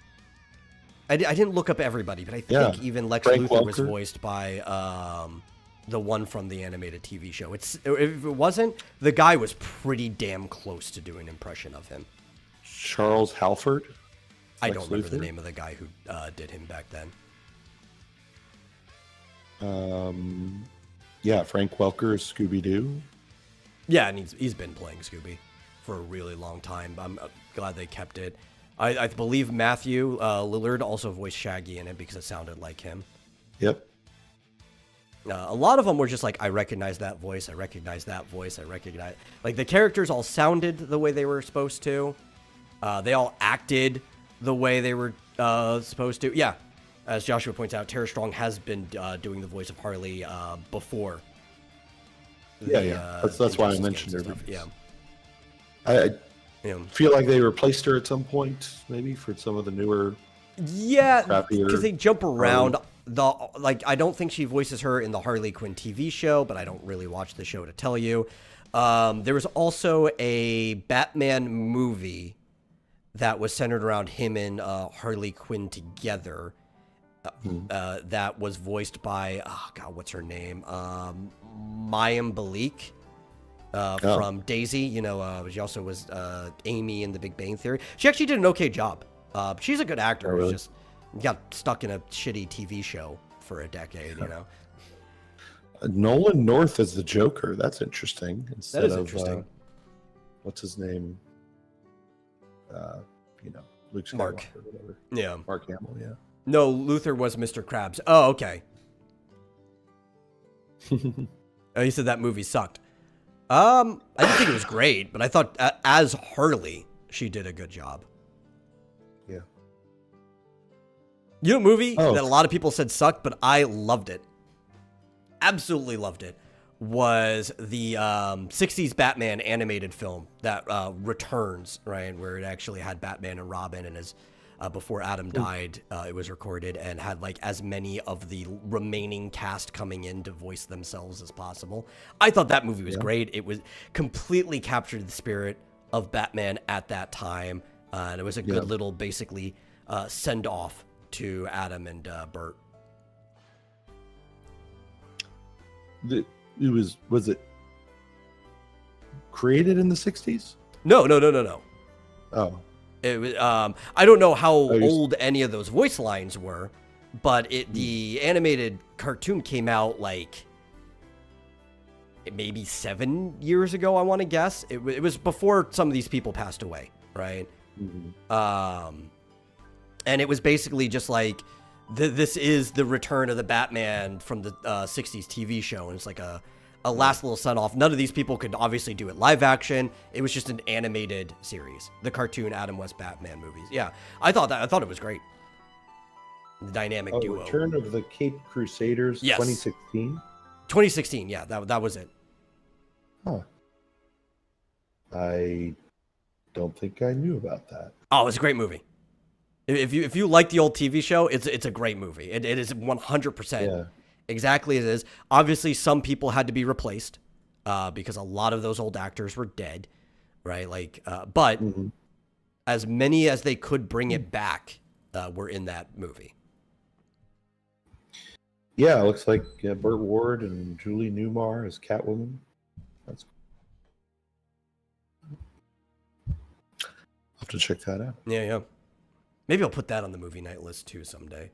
I didn't look up everybody, but I think even Lex Frank Luthor was Welker. voiced by the one from the animated TV show. If it wasn't, the guy was pretty damn close to doing an impression of him. Charles Halford. I Lex don't remember the Luthor? name of the guy who did him back then. Yeah, Frank Welker is Scooby-Doo. Yeah, and he's been playing Scooby for a really long time. I'm glad they kept it. I believe Matthew Lillard also voiced Shaggy in it because it sounded like him. Yep. A lot of them were just like, I recognize that voice, I recognize that voice, I recognize... Like, the characters all sounded the way they were supposed to. They all acted the way they were supposed to. Yeah, as Joshua points out, Tara Strong has been doing the voice of Harley before. Yeah. That's why I Injustice mentioned games her. and stuff. Yeah. I Yeah. feel like they replaced her at some point, maybe for some of the newer. Yeah, Crappier because they jump around. I don't think she voices her in the Harley Quinn TV show, but I don't really watch the show to tell you. There was also a Batman movie that was centered around him and Harley Quinn together. That was voiced by what's her name? Mayim Bialik. From Daisy, she also was Amy in The Big Bang Theory. She actually did an okay job. She's a good actor. really? Just got stuck in a shitty TV show for a decade, Nolan North as the Joker. That's interesting. Instead That is of, interesting. what's his name? Luke Skywalker Mark. or whatever. Yeah. Mark Hamill, yeah. No, Luther was Mr. Krabs. Oh, okay. Oh, you said that movie sucked. I didn't think it was great, but I thought as Harley, she did a good job. Yeah. You know, a movie Oh. that a lot of people said sucked, but I loved it. Absolutely loved it. Was the 60s Batman animated film that returns, right? Where it actually had Batman and Robin, and as before Adam died, it was recorded and had like as many of the remaining cast coming in to voice themselves as possible. I thought that movie was great. It was completely captured the spirit of Batman at that time, and it was a good little basically send off to Adam and Bert. Was it created in the 60s? No. Oh. It was, I don't know how you're- old any of those voice lines were, but the animated cartoon came out like maybe 7 years ago, I want to guess. It was before some of these people passed away, right? And it was basically just like, this is the return of the Batman from the 60s TV show, and it's like a last little send-off. None of these people could obviously do it live action. It was just an animated series, the cartoon Adam West Batman movies. Yeah, I thought it was great. The dynamic duo. Return of the Cape Crusaders, Yes. 2016. 2016, yeah, that was it. Huh. I don't think I knew about that. Oh, it was a great movie. If you like the old TV show, it's a great movie. It is 100% Yeah. exactly as it is. Obviously, some people had to be replaced because a lot of those old actors were dead, right? Like, but Mhm. as many as they could bring it back were in that movie. Yeah, it looks like Burt Ward and Julie Newmar as Catwoman. That's I'll have to check that out. Yeah, yeah. Maybe I'll put that on the movie night list too someday.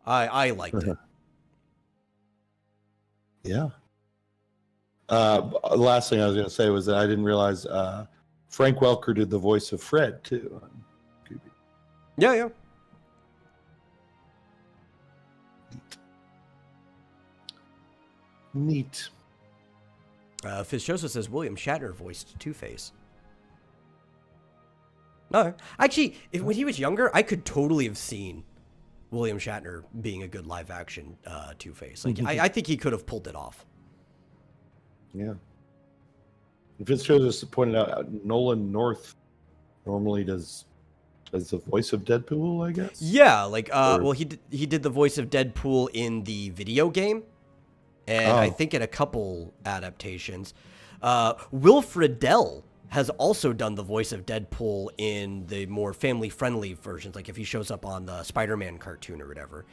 I liked it. Yeah. Last thing I was going to say was that I didn't realize Frank Welker did the voice of Fred too on Scooby. Yeah, yeah. Neat. Fizz Joseph says William Shatner voiced Two-Face. No, actually, when he was younger, I could totally have seen William Shatner being a good live-action Two-Face. Like, I think he could have pulled it off. Yeah. Fitzgerald pointed out Nolan North normally does the voice of Deadpool, I guess. Yeah, like well, he did the voice of Deadpool in the video game, and I think in a couple adaptations. Will Friedle has also done the voice of Deadpool in the more family-friendly versions, like if he shows up on the Spider-Man cartoon or whatever.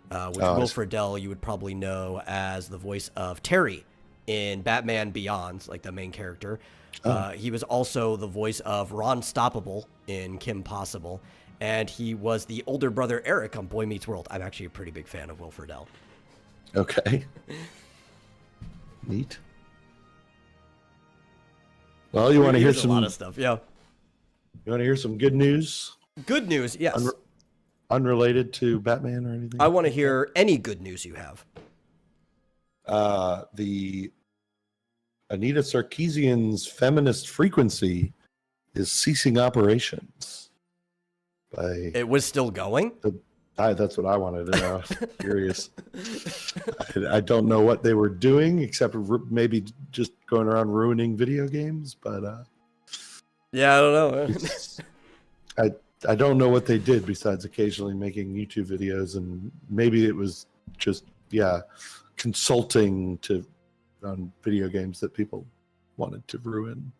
Which Will Friedle you would probably know as the voice of Terry in Batman Beyond, like the main character. He was also the voice of Ron Stoppable in Kim Possible, and he was the older brother Eric on Boy Meets World. I'm actually a pretty big fan of Will Friedle. Okay. Neat. Well, you want to hear some a lot of stuff, yeah. You want to hear some good news? Good news, yes. Unrelated to Batman or anything? I want to hear any good news you have. The Anita Sarkeesian's Feminist Frequency is ceasing operations. It was still going? That's what I wanted to know. Curious. I don't know what they were doing, except maybe just going around ruining video games. But yeah, I don't know. I don't know what they did besides occasionally making YouTube videos, and maybe it was just consulting on video games that people wanted to ruin.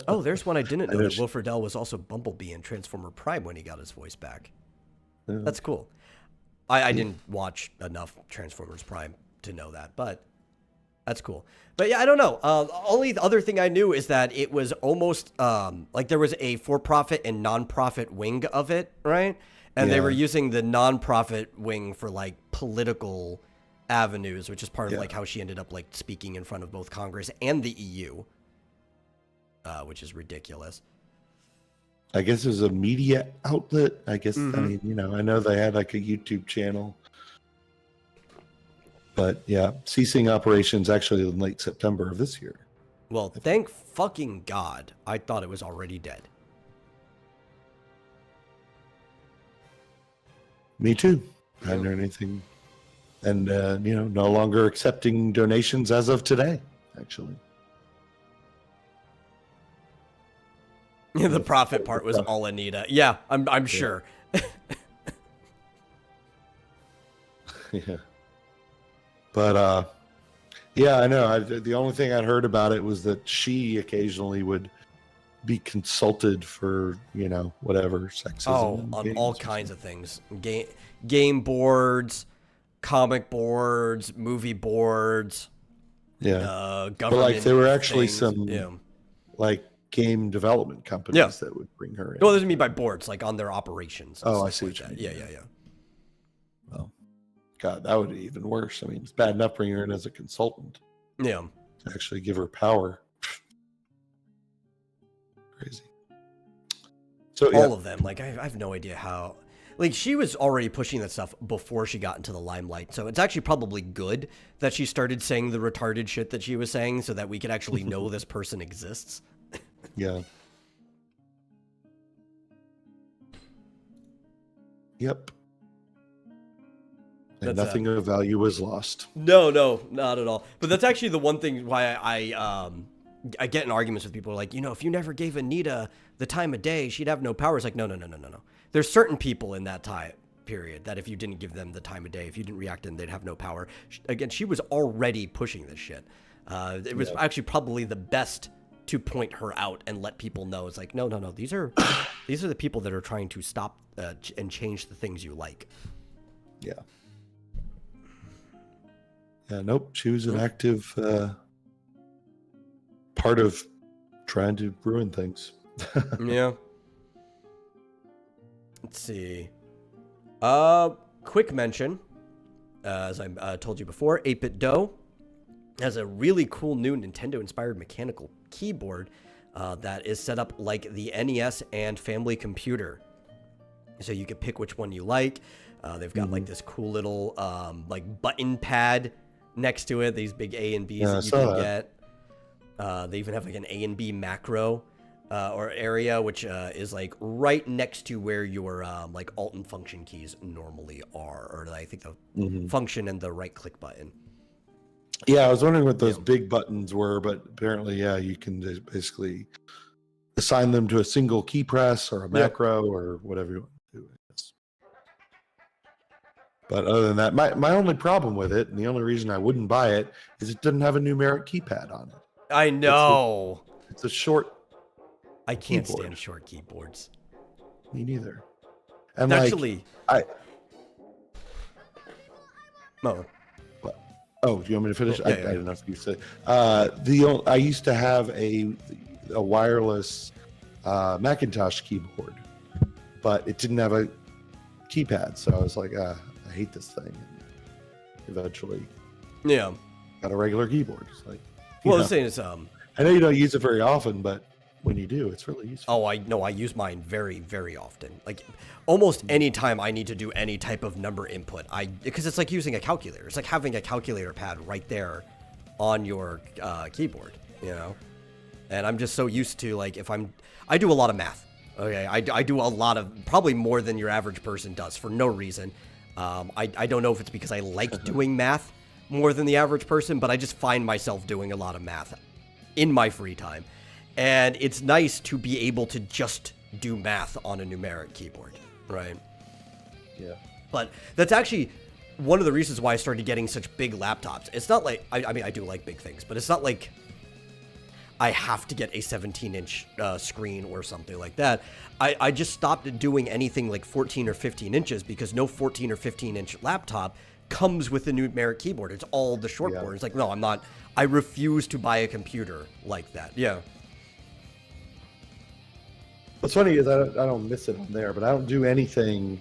Oh, there's one I didn't know. Will Friedle was also Bumblebee in Transformer Prime when he got his voice back. Yeah. That's cool. I didn't watch enough Transformers Prime to know that, but that's cool. But yeah, I don't know. Only the other thing I knew is that it was almost like there was a for-profit and non-profit wing of it, right? And they were using the non-profit wing for like political avenues, which is part of like how she ended up like speaking in front of both Congress and the EU, which is ridiculous. I guess it was a media outlet. I guess, I mean, I know they had like a YouTube channel. But yeah, ceasing operations actually in late September of this year. Well, thank fucking God. I thought it was already dead. Me too. I hadn't heard anything. And, no longer accepting donations as of today, actually. The profit part was all Anita. Yeah, I'm sure. Yeah. But, I know. The only thing I'd heard about it was that she occasionally would be consulted for, whatever, sexism. Oh, on all kinds of things. Game boards, comic boards, movie boards. Yeah. Government but, like, there were actually things. some, like, game development companies that would bring her in. Well, what does mean by boards? Like on their operations. Oh, I see what you mean. Yeah. Well, God, that would be even worse. I mean, it's bad enough bringing her in as a consultant. Yeah. To actually give her power. Crazy. So all of them. Like, I have no idea how. Like, she was already pushing that stuff before she got into the limelight. So it's actually probably good that she started saying the retarded shit that she was saying so that we could actually know this person exists. Yeah. Yep. And nothing of value was lost. No, not at all. But that's actually the one thing why I I get in arguments with people like, if you never gave Anita the time of day, she'd have no power. It's like, no. There's certain people in that time period that if you didn't give them the time of day, if you didn't react in, they'd have no power. Again, she was already pushing this shit. It was actually probably the best to point her out and let people know. It's like, no. These are the people that are trying to stop and change the things you like. Yeah. Yeah. Nope. She was an active part of trying to ruin things. Yeah. Let's see. Quick mention, as I told you before, 8-Bit Do has a really cool new Nintendo-inspired mechanical keyboard that is set up like the NES and Family Computer. So you can pick which one you like. They've got like this cool little like button pad next to it. These big A and Bs that you can get. They even have like an A and B macro or area, which is like right next to where your like alt and function keys normally are, or I think the function and the right click button. Yeah, I was wondering what those big buttons were, but apparently, you can just basically assign them to a single key press or a macro or whatever you want to do, I guess. But other than that, my only problem with it, and the only reason I wouldn't buy it, is it doesn't have a numeric keypad on it. I know. It's a short I can't keyboard. stand short keyboards. Me neither. And Actually, Oh, do you want me to finish? Yeah, I don't know if you said. I used to have a wireless Macintosh keyboard, but it didn't have a keypad, so I was like, I hate this thing. And eventually, got a regular keyboard. It's like, the thing is, I know you don't use it very often, but when you do, it's really useful. Oh, I know. I use mine very, very often. Like almost any time I need to do any type of number input, because it's like using a calculator. It's like having a calculator pad right there on your keyboard, And I'm just so used to like I do a lot of math. Okay, I do a lot of, probably more than your average person does for no reason. I don't know if it's because I like doing math more than the average person, but I just find myself doing a lot of math in my free time. And it's nice to be able to just do math on a numeric keyboard, right? Yeah. But that's actually one of the reasons why I started getting such big laptops. It's not like, I mean, I do like big things, but it's not like I have to get a 17-inch screen or something like that. I just stopped doing anything like 14 or 15 inches because no 14 or 15-inch laptop comes with a numeric keyboard. It's all the short board. It's like, no, I refuse to buy a computer like that. Yeah. What's funny is I don't miss it on there, but I don't do anything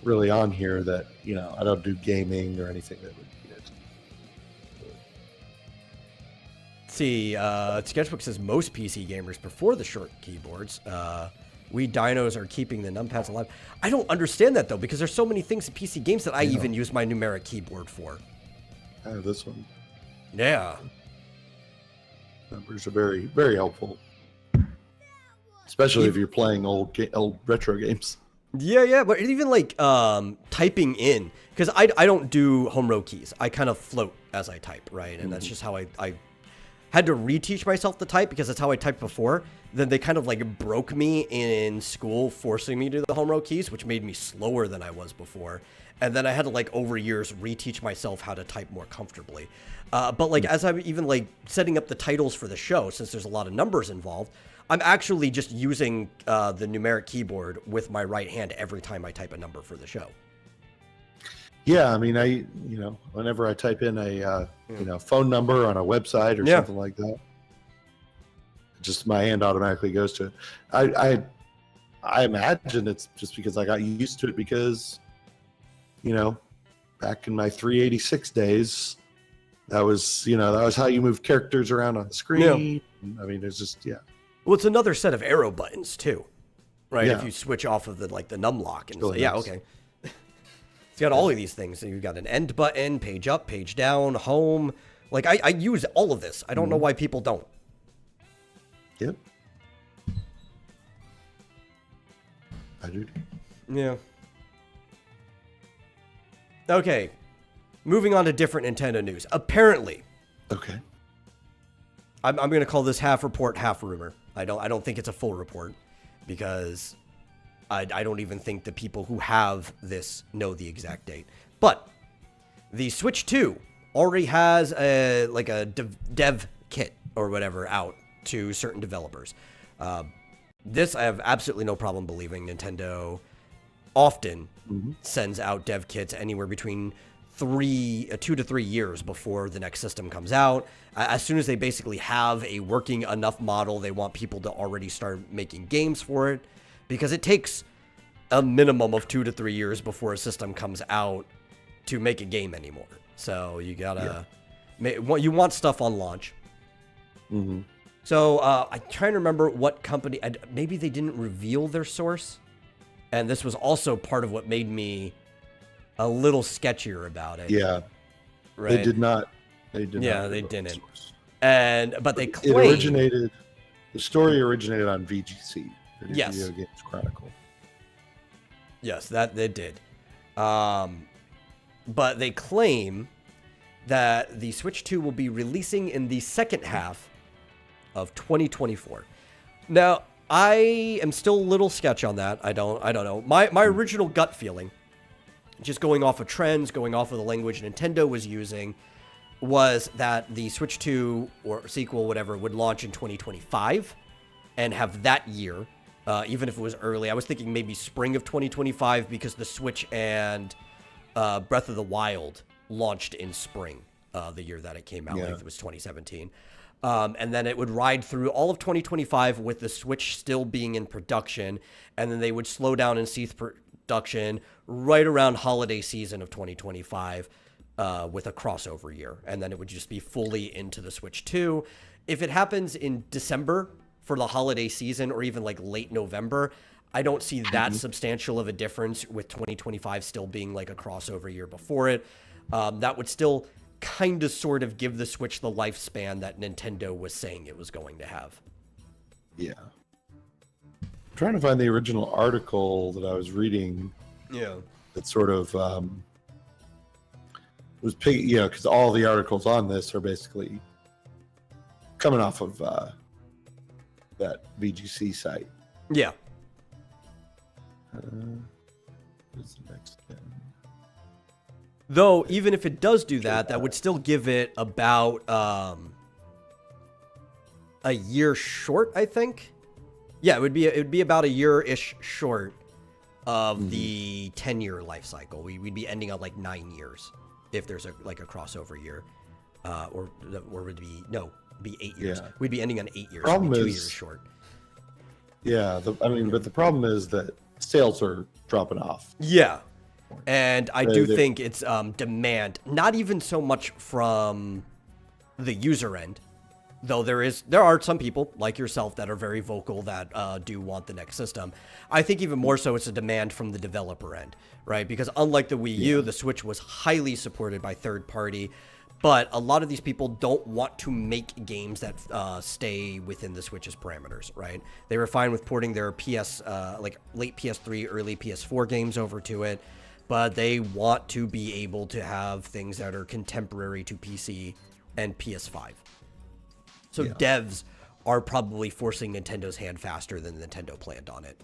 really on here that, I don't do gaming or anything that would be it. See, Sketchbook says most PC gamers prefer the short keyboards. We dinos are keeping the numpads alive. I don't understand that, though, because there's so many things in PC games that I even use my numeric keyboard for. I have this one. Yeah. Numbers are very, very helpful. Especially if you're playing old retro games. Yeah, but even like typing in, because I don't do home row keys. I kind of float as I type, right? And that's just how I had to reteach myself to type because that's how I typed before. Then they kind of like broke me in school, forcing me to do the home row keys, which made me slower than I was before. And then I had to like over years reteach myself how to type more comfortably. But like as I'm even like setting up the titles for the show, since there's a lot of numbers involved, I'm actually just using the numeric keyboard with my right hand every time I type a number for the show. Yeah, I mean, whenever I type in a phone number on a website or something like that, just my hand automatically goes to it. I imagine it's just because I got used to it because, back in my 386 days, that was how you move characters around on the screen. Yeah. I mean, it's just, Well, it's another set of arrow buttons too, right? Yeah. If you switch off of the num lock and say, okay. It's got all of these things. So you've got an end button, page up, page down, home. Like I use all of this. I don't know why people don't. Yep. I do. Yeah. Okay. Moving on to different Nintendo news. Apparently. Okay. I'm going to call this half report, half rumor. I don't think it's a full report because I don't even think the people who have this know the exact date. But the Switch 2 already has a dev kit or whatever out to certain developers. This I have absolutely no problem believing. Nintendo often sends out dev kits anywhere between 2 to 3 years before the next system comes out. As soon as they basically have a working enough model, they want people to already start making games for it, because it takes a minimum of 2 to 3 years before a system comes out to make a game anymore. So you gotta, you want stuff on launch. So I'm trying to remember what company, maybe they didn't reveal their source. And this was also part of what made me a little sketchier about it. Yeah. Right. They did not. Yeah, they didn't. But they claimed the story originated on VGC. Yes. Video Games Chronicle. Yes, that they did. But they claim that the Switch 2 will be releasing in the second half of 2024. Now, I am still a little sketch on that. I don't know. My original gut feeling, just going off of trends, going off of the language Nintendo was using, was that the Switch 2 or sequel, whatever, would launch in 2025 and have that year, even if it was early. I was thinking maybe spring of 2025 because the Switch and Breath of the Wild launched in spring, the year that it came out. Like it was 2017. And then it would ride through all of 2025 with the Switch still being in production. And then they would slow down and cease production right around holiday season of 2025 with a crossover year. And then it would just be fully into the Switch 2. If it happens in December for the holiday season or even like late November, I don't see that substantial of a difference with 2025 still being like a crossover year before it. That would still kind of sort of give the Switch the lifespan that Nintendo was saying it was going to have. Yeah. I'm trying to find the original article that I was reading. Yeah. That sort of was because all the articles on this are basically coming off of that VGC site. Yeah. What's the next one? Though, even if it does do that, that would still give it about a year short, I think. Yeah, it would be about a year-ish short of the 10-year life cycle. We'd be ending up like 9 years if there's a crossover year, or would it be 8 years. Yeah. We'd be ending on 8 years. Problem so 2 is, years short. Yeah, but the problem is that sales are dropping off. Yeah. And I do think it's demand, not even so much from the user end, though there are some people like yourself that are very vocal that do want the next system. I think even more so it's a demand from the developer end, right? Because unlike the Wii U, the Switch was highly supported by third party, but a lot of these people don't want to make games that stay within the Switch's parameters, right? They were fine with porting their late PS3, early PS4 games over to it, but they want to be able to have things that are contemporary to PC and PS5. So devs are probably forcing Nintendo's hand faster than Nintendo planned on it.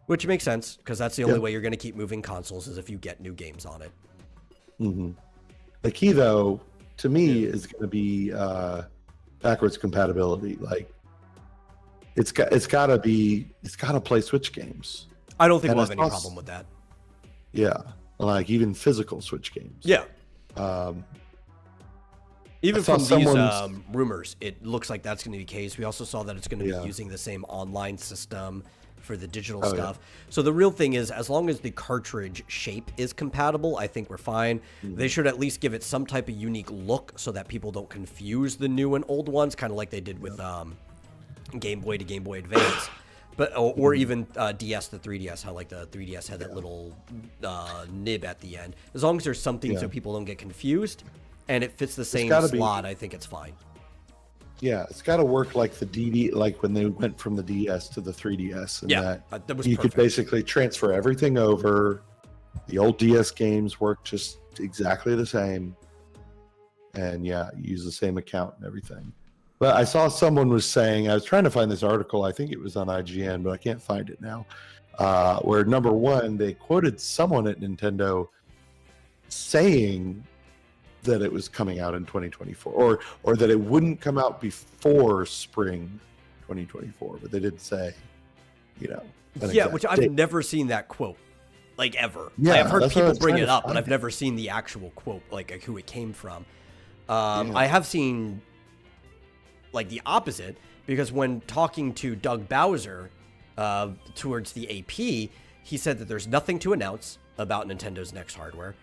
Which makes sense, because that's the only way you're going to keep moving consoles is if you get new games on it. Mm-hmm. The key, though, to me, is going to be backwards compatibility. Like, it's got to play Switch games. I don't think we'll have any problem with that. Yeah, like even physical Switch games. Yeah. Even from these rumors, it looks like that's going to be the case. We also saw that it's going to be using the same online system for the digital stuff. So the real thing is, as long as the cartridge shape is compatible, I think we're fine. They should at least give it some type of unique look so that people don't confuse the new and old ones, kind of like they did with Game Boy to Game Boy Advance. But or even DS, the 3DS, how like the 3DS had that little nib at the end. As long as there's something so people don't get confused and it fits the same slot, I think it's fine. Yeah, it's got to work like the DD, like when they went from the DS to the 3DS, and that was you perfect. could basically transfer everything over. The old DS games work just exactly the same, and yeah, use the same account and everything. But I saw someone was saying, I was trying to find this article, I think it was on IGN, but I can't find it now, where number one, they quoted someone at Nintendo saying that it was coming out in 2024, or that it wouldn't come out before spring 2024, but they did say, you know. Yeah, which I've never seen that quote, like, ever. Yeah, I've heard people bring it up, but I've never seen the actual quote, like who it came from. I have seen like the opposite, because when talking to Doug Bowser towards the AP, he said that there's nothing to announce about Nintendo's next hardware,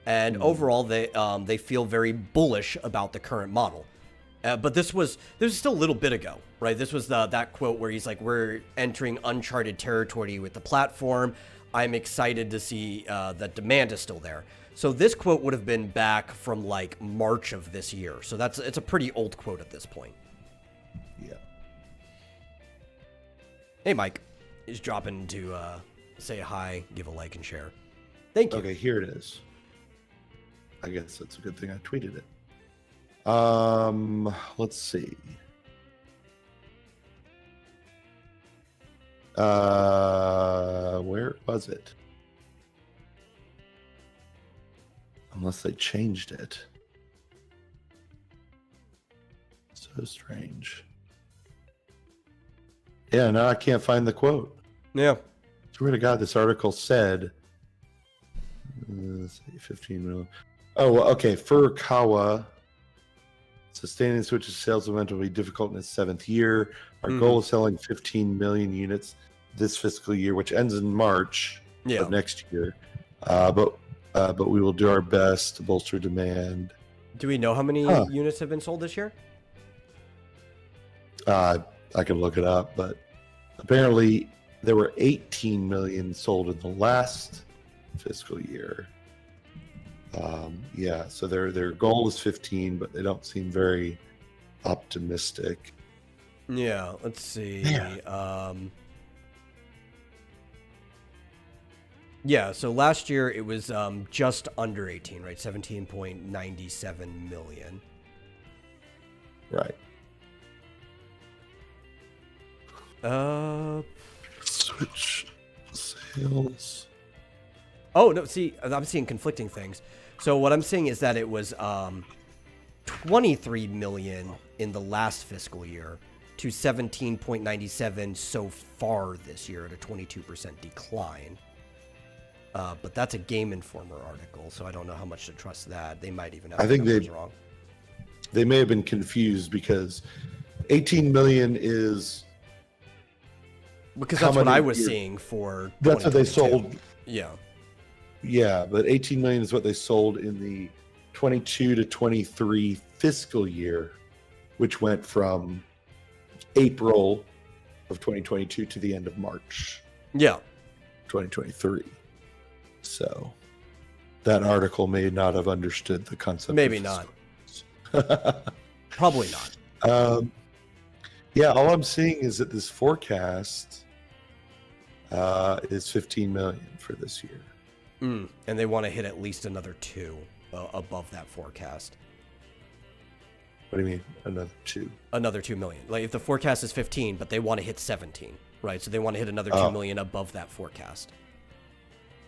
and overall they feel very bullish about the current model. But this was still a little bit ago, right? This was that quote where he's like, "We're entering uncharted territory with the platform. I'm excited to see that demand is still there." So this quote would have been back from like March of this year. So it's a pretty old quote at this point. Yeah. Hey, Mike is dropping to say hi, give a like, and share. Thank you. Okay, here it is. I guess that's a good thing I tweeted it. Let's see. Where was it? Unless they changed it. So strange. Yeah, now I can't find the quote. Yeah. Swear to God, this article said 15 million. Oh, well, okay. Furukawa, sustaining Switch's sales momentum will be difficult in its 7th year. Our goal is selling 15 million units this fiscal year, which ends in March of next year. But we will do our best to bolster demand. Do we know how many units have been sold this year? I can look it up, but apparently there were 18 million sold in the last fiscal year. Yeah, so their goal is 15, but they don't seem very optimistic. Yeah, let's see. Yeah, so last year it was just under 18, right? 17.97 million. Right. Switch sales. Oh, no, see, I'm seeing conflicting things. So what I'm seeing is that it was 23 million in the last fiscal year to 17.97 so far this year at a 22% decline. But that's a Game Informer article, so I don't know how much to trust that. They might even have I think wrong. They may have been confused because 18 million is... Because that's what I was seeing for... That's what they sold. Yeah. Yeah, but 18 million is what they sold in the 22 to 23 fiscal year, which went from April of 2022 to the end of March. Yeah. 2023. So that article may not have understood the concept. Maybe not. Probably not. Yeah, all I'm seeing is that this forecast is 15 million for this year. And they want to hit at least another 2 above that forecast. What do you mean, another 2? Another 2 million. Like, if the forecast is 15, but they want to hit 17, right? So they want to hit another 2 million above that forecast.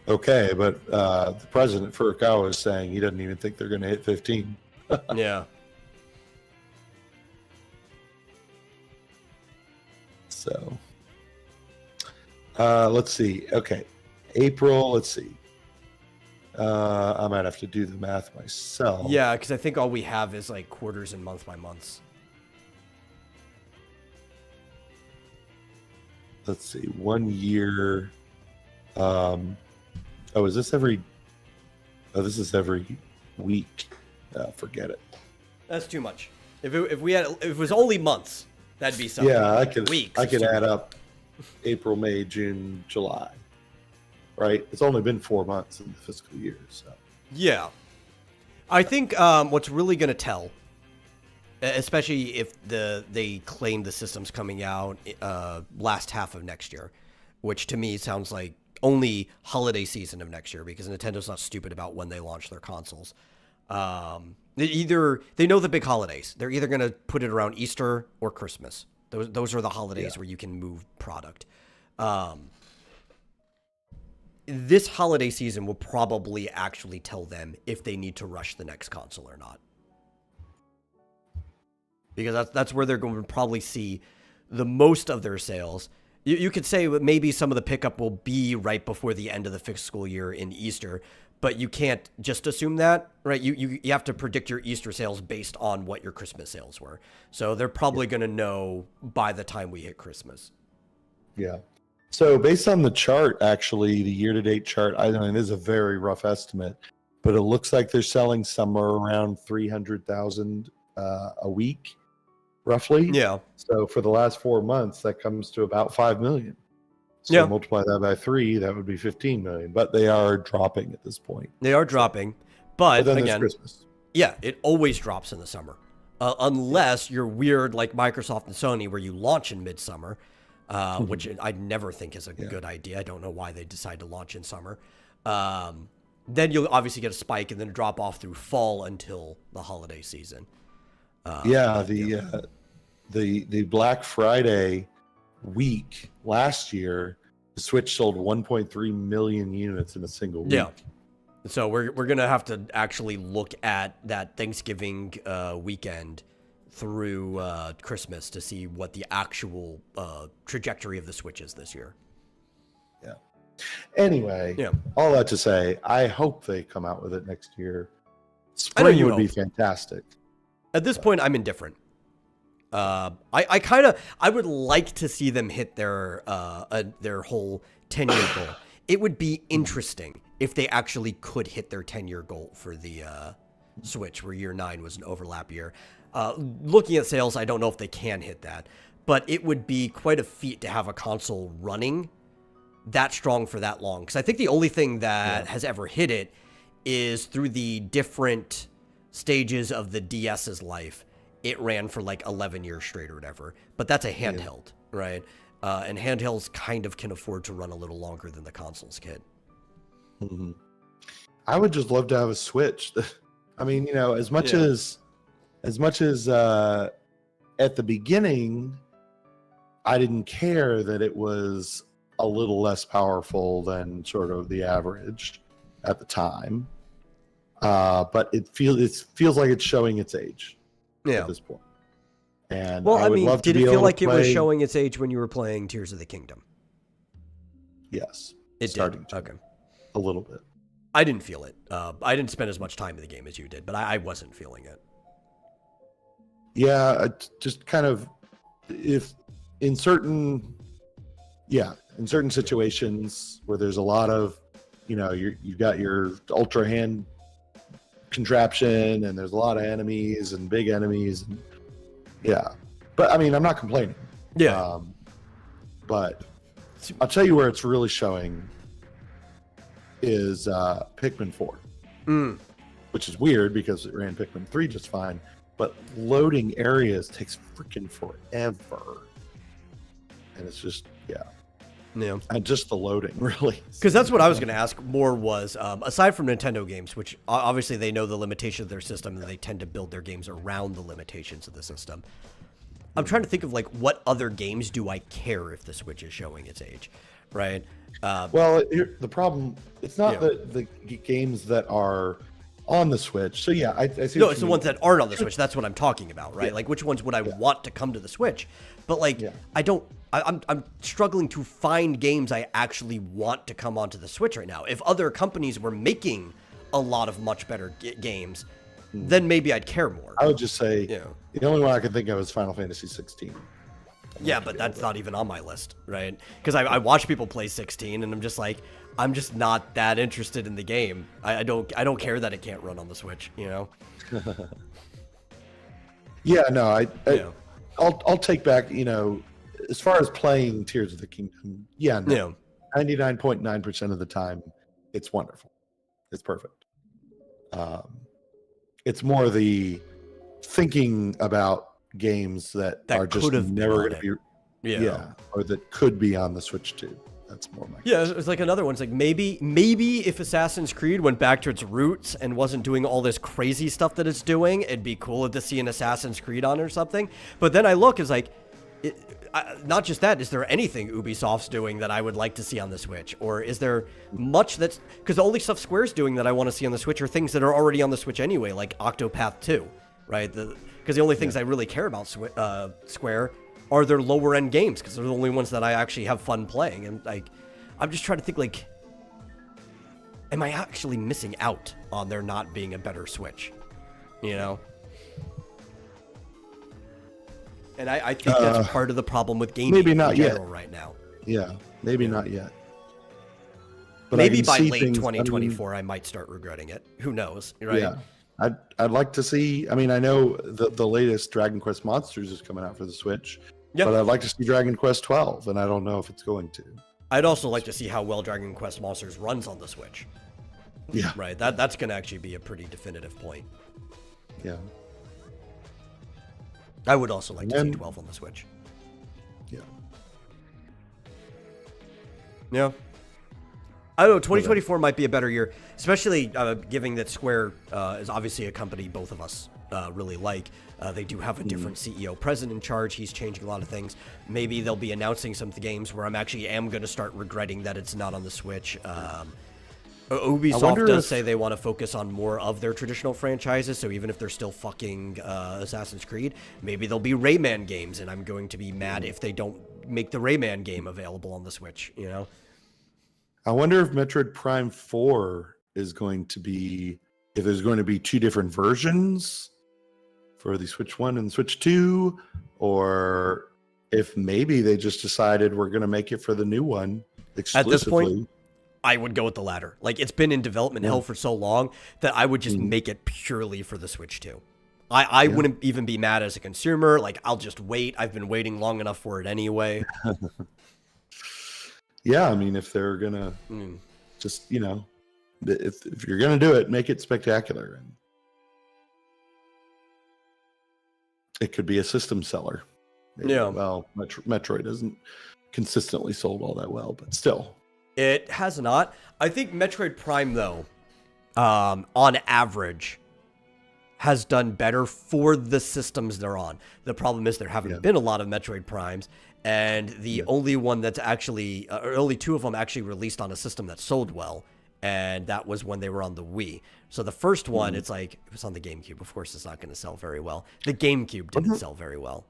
Okay, but the president, Furukawa, is saying he doesn't even think they're going to hit 15. Yeah. So, let's see. Okay, April, let's see. I might have to do the math myself. Yeah, because I think all we have is like quarters and month by months. Let's see. 1 year. Is this every... Oh, this is every week. Forget it. That's too much. If it was only months, that'd be something. Yeah, I could add much. up April, May, June, July. Right? It's only been 4 months in the fiscal year, so. Yeah. I think what's really going to tell, especially if they claim the system's coming out last half of next year, which to me sounds like only holiday season of next year, because Nintendo's not stupid about when they launch their consoles. They know the big holidays. They're either going to put it around Easter or Christmas. Those are the holidays where you can move product. This holiday season will probably actually tell them if they need to rush the next console or not. Because that's where they're going to probably see the most of their sales. You could say maybe some of the pickup will be right before the end of the fiscal year in Easter, but you can't just assume that, right? You have to predict your Easter sales based on what your Christmas sales were. So they're probably going to know by the time we hit Christmas. Yeah. So based on the chart, actually, the year-to-date chart, I mean, it is a very rough estimate, but it looks like they're selling somewhere around 300,000 a week, roughly. Yeah. So for the last 4 months, that comes to about 5 million. So multiply that by 3, that would be 15 million. But they are dropping at this point. They are dropping, but then again, there's Christmas. Yeah, it always drops in the summer, unless you're weird like Microsoft and Sony, where you launch in midsummer. Which I never think is a good idea. I don't know why they decide to launch in summer. Then you'll obviously get a spike and then drop off through fall until the holiday season. The Black Friday week last year, the Switch sold 1.3 million units in a single week. Yeah. So we're gonna have to actually look at that Thanksgiving weekend through Christmas to see what the actual trajectory of the Switch is this year. Yeah. Anyway, all that to say, I hope they come out with it next year. Spring would be fantastic. At this point, I'm indifferent. I would like to see them hit their whole 10-year goal. It would be interesting if they actually could hit their 10-year goal for the Switch, where year 9 was an overlap year. Looking at sales, I don't know if they can hit that, but it would be quite a feat to have a console running that strong for that long. Because I think the only thing that has ever hit it is through the different stages of the DS's life. It ran for like 11 years straight or whatever, but that's a handheld, right? And handhelds kind of can afford to run a little longer than the consoles can. Mm-hmm. I would just love to have a Switch. I mean, as much as at the beginning, I didn't care that it was a little less powerful than sort of the average at the time. But it feels like it's showing its age at this point. And well, I mean, did it feel like it was showing its age when you were playing Tears of the Kingdom? Yes. It did. Okay. A little bit. I didn't feel it. I didn't spend as much time in the game as you did, but I wasn't feeling it. Yeah, just kind of in certain situations where there's a lot of, you've got your ultra hand contraption and there's a lot of enemies and big enemies. And, but I mean, I'm not complaining. Yeah. But I'll tell you where it's really showing is Pikmin 4, which is weird because it ran Pikmin 3 just fine. But loading areas takes freaking forever. And it's just, and just the loading, really. Because that's what I was going to ask more was, aside from Nintendo games, which obviously they know the limitations of their system and they tend to build their games around the limitations of the system. I'm trying to think of, like, what other games do I care if the Switch is showing its age, right? Well, the problem, it's not the games that are on the Switch. So I see. No, it's the ones that aren't on the Switch. That's what I'm talking about, right? Like, which ones would I want to come to the Switch? But like, I'm struggling to find games I actually want to come onto the Switch right now. If other companies were making a lot of much better games, then maybe I'd care more. I would just say the only one I could think of is Final Fantasy 16. Yeah, but that's not even on my list, right? Because I watch people play 16, and I'm just like, I'm just not that interested in the game. I don't care that it can't run on the Switch, I'll take back, as far as playing Tears of the Kingdom. 99.9% of the time, it's wonderful. It's perfect. It's more the thinking about games that are just never going to be, or that could be on the Switch too. That's more my Yeah, it's like another one. It's like maybe if Assassin's Creed went back to its roots and wasn't doing all this crazy stuff that it's doing, it'd be cool to see an Assassin's Creed on or something. But then I look, it's like, not just that, is there anything Ubisoft's doing that I would like to see on the Switch? Or is there much that's... Because the only stuff Square's doing that I want to see on the Switch are things that are already on the Switch anyway, like Octopath 2, right? Because the only things I really care about Square are their lower end games, because they're the only ones that I actually have fun playing. And like, I'm just trying to think, like, am I actually missing out on there not being a better Switch? You know? And I think that's part of the problem with gaming maybe not in general yet. right now. Yeah, maybe not yet. But Maybe by see late things, 2024, I might start regretting it. Who knows, right? Yeah, I'd like to see. I mean, I know the latest Dragon Quest Monsters is coming out for the Switch, Yep. but I'd like to see Dragon Quest 12, and I don't know if it's going to. I'd also like to see how well Dragon Quest Monsters runs on the Switch. Yeah, Right. That's going to actually be a pretty definitive point. yeah, I would also like to see And- 12 on the Switch. yeah. Yeah. I don't know. 2024 might be a better year, especially given that Square is obviously a company both of us really like. They do have a different CEO president in charge. He's changing a lot of things. Maybe they'll be announcing some games where I'm actually going to start regretting that it's not on the Switch. Ubisoft does say they want to focus on more of their traditional franchises, so even if they're still fucking Assassin's Creed, maybe there'll be Rayman games, and I'm going to be mad if they don't make the Rayman game available on the Switch, you know? I wonder if Metroid Prime 4 is going to be, if there's going to be two different versions for the Switch 1 and Switch 2, or if maybe they just decided we're going to make it for the new one exclusively. At this point, I would go with the latter. Like, it's been in development hell for so long that I would just make it purely for the Switch 2. I wouldn't even be mad as a consumer. Like, I'll just wait. I've been waiting long enough for it anyway. Yeah, I mean, if they're going to just, you know, if you're going to do it, make it spectacular. And it could be a system seller. Maybe. Yeah. Well, Metroid isn't consistently sold all that well, but still. It has not. I think Metroid Prime, though, on average, has done better for the systems they're on. The problem is there haven't been a lot of Metroid Primes, and the only one that's actually, only two of them actually released on a system that sold well, and that was when they were on the Wii. So the first one, it's like, it was on the GameCube. Of course, it's not going to sell very well. The GameCube didn't sell very well.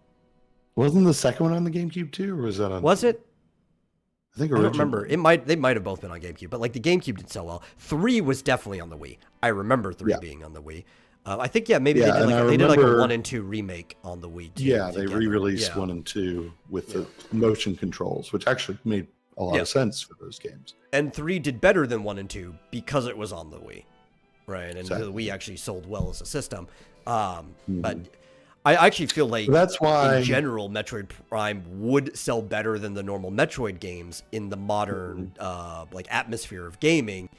Wasn't the second one on the GameCube too, or was that on? Was it? I think I originally. don't remember. They might have both been on GameCube, but like the GameCube didn't sell well. 3 was definitely on the Wii. I remember 3 being on the Wii. I think maybe they did like a 1 and 2 remake on the Wii too. Yeah, they re-released 1 and 2 with the motion controls, which actually made a lot of sense for those games. And 3 did better than 1 and 2 because it was on the Wii, right? And Exactly. the Wii actually sold well as a system. But I actually feel like That's why, in general, Metroid Prime would sell better than the normal Metroid games in the modern like atmosphere of gaming.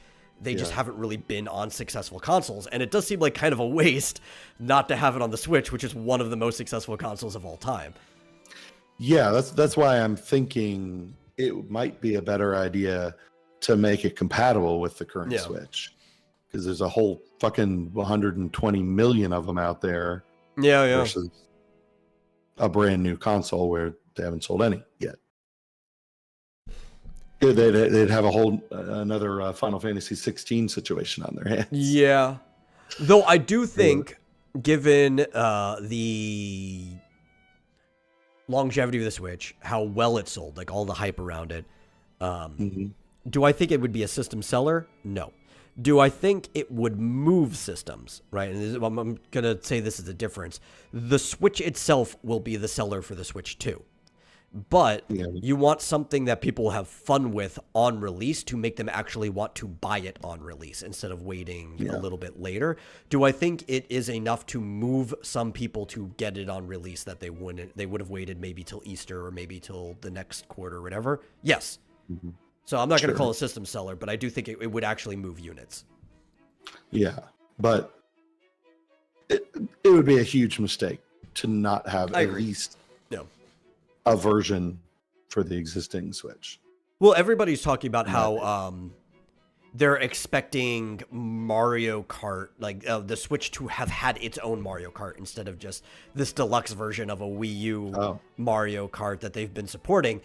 They just haven't really been on successful consoles, and it does seem like kind of a waste not to have it on the Switch, which is one of the most successful consoles of all time. Yeah, that's why I'm thinking it might be a better idea to make it compatible with the current Switch, because there's a whole fucking 120 million of them out there. Yeah. Versus a brand new console where they haven't sold any yet. They'd have a whole another Final Fantasy 16 situation on their hands. Yeah. Though I do think, given the longevity of the Switch, how well it sold, like all the hype around it, do I think it would be a system seller? No. Do I think it would move systems, right? And I'm going to say this is the difference. The Switch itself will be the seller for the Switch 2. But you want something that people have fun with on release to make them actually want to buy it on release instead of waiting a little bit later. Do I think it is enough to move some people to get it on release that they would have waited maybe till Easter or maybe till the next quarter or whatever? Yes. So I'm not going to call it a system seller, but I do think it would actually move units. Yeah, but it would be a huge mistake to not have at least a version for the existing Switch. Well, everybody's talking about how they're expecting Mario Kart, like the Switch, to have had its own Mario Kart instead of just this deluxe version of a Wii U Mario Kart that they've been supporting.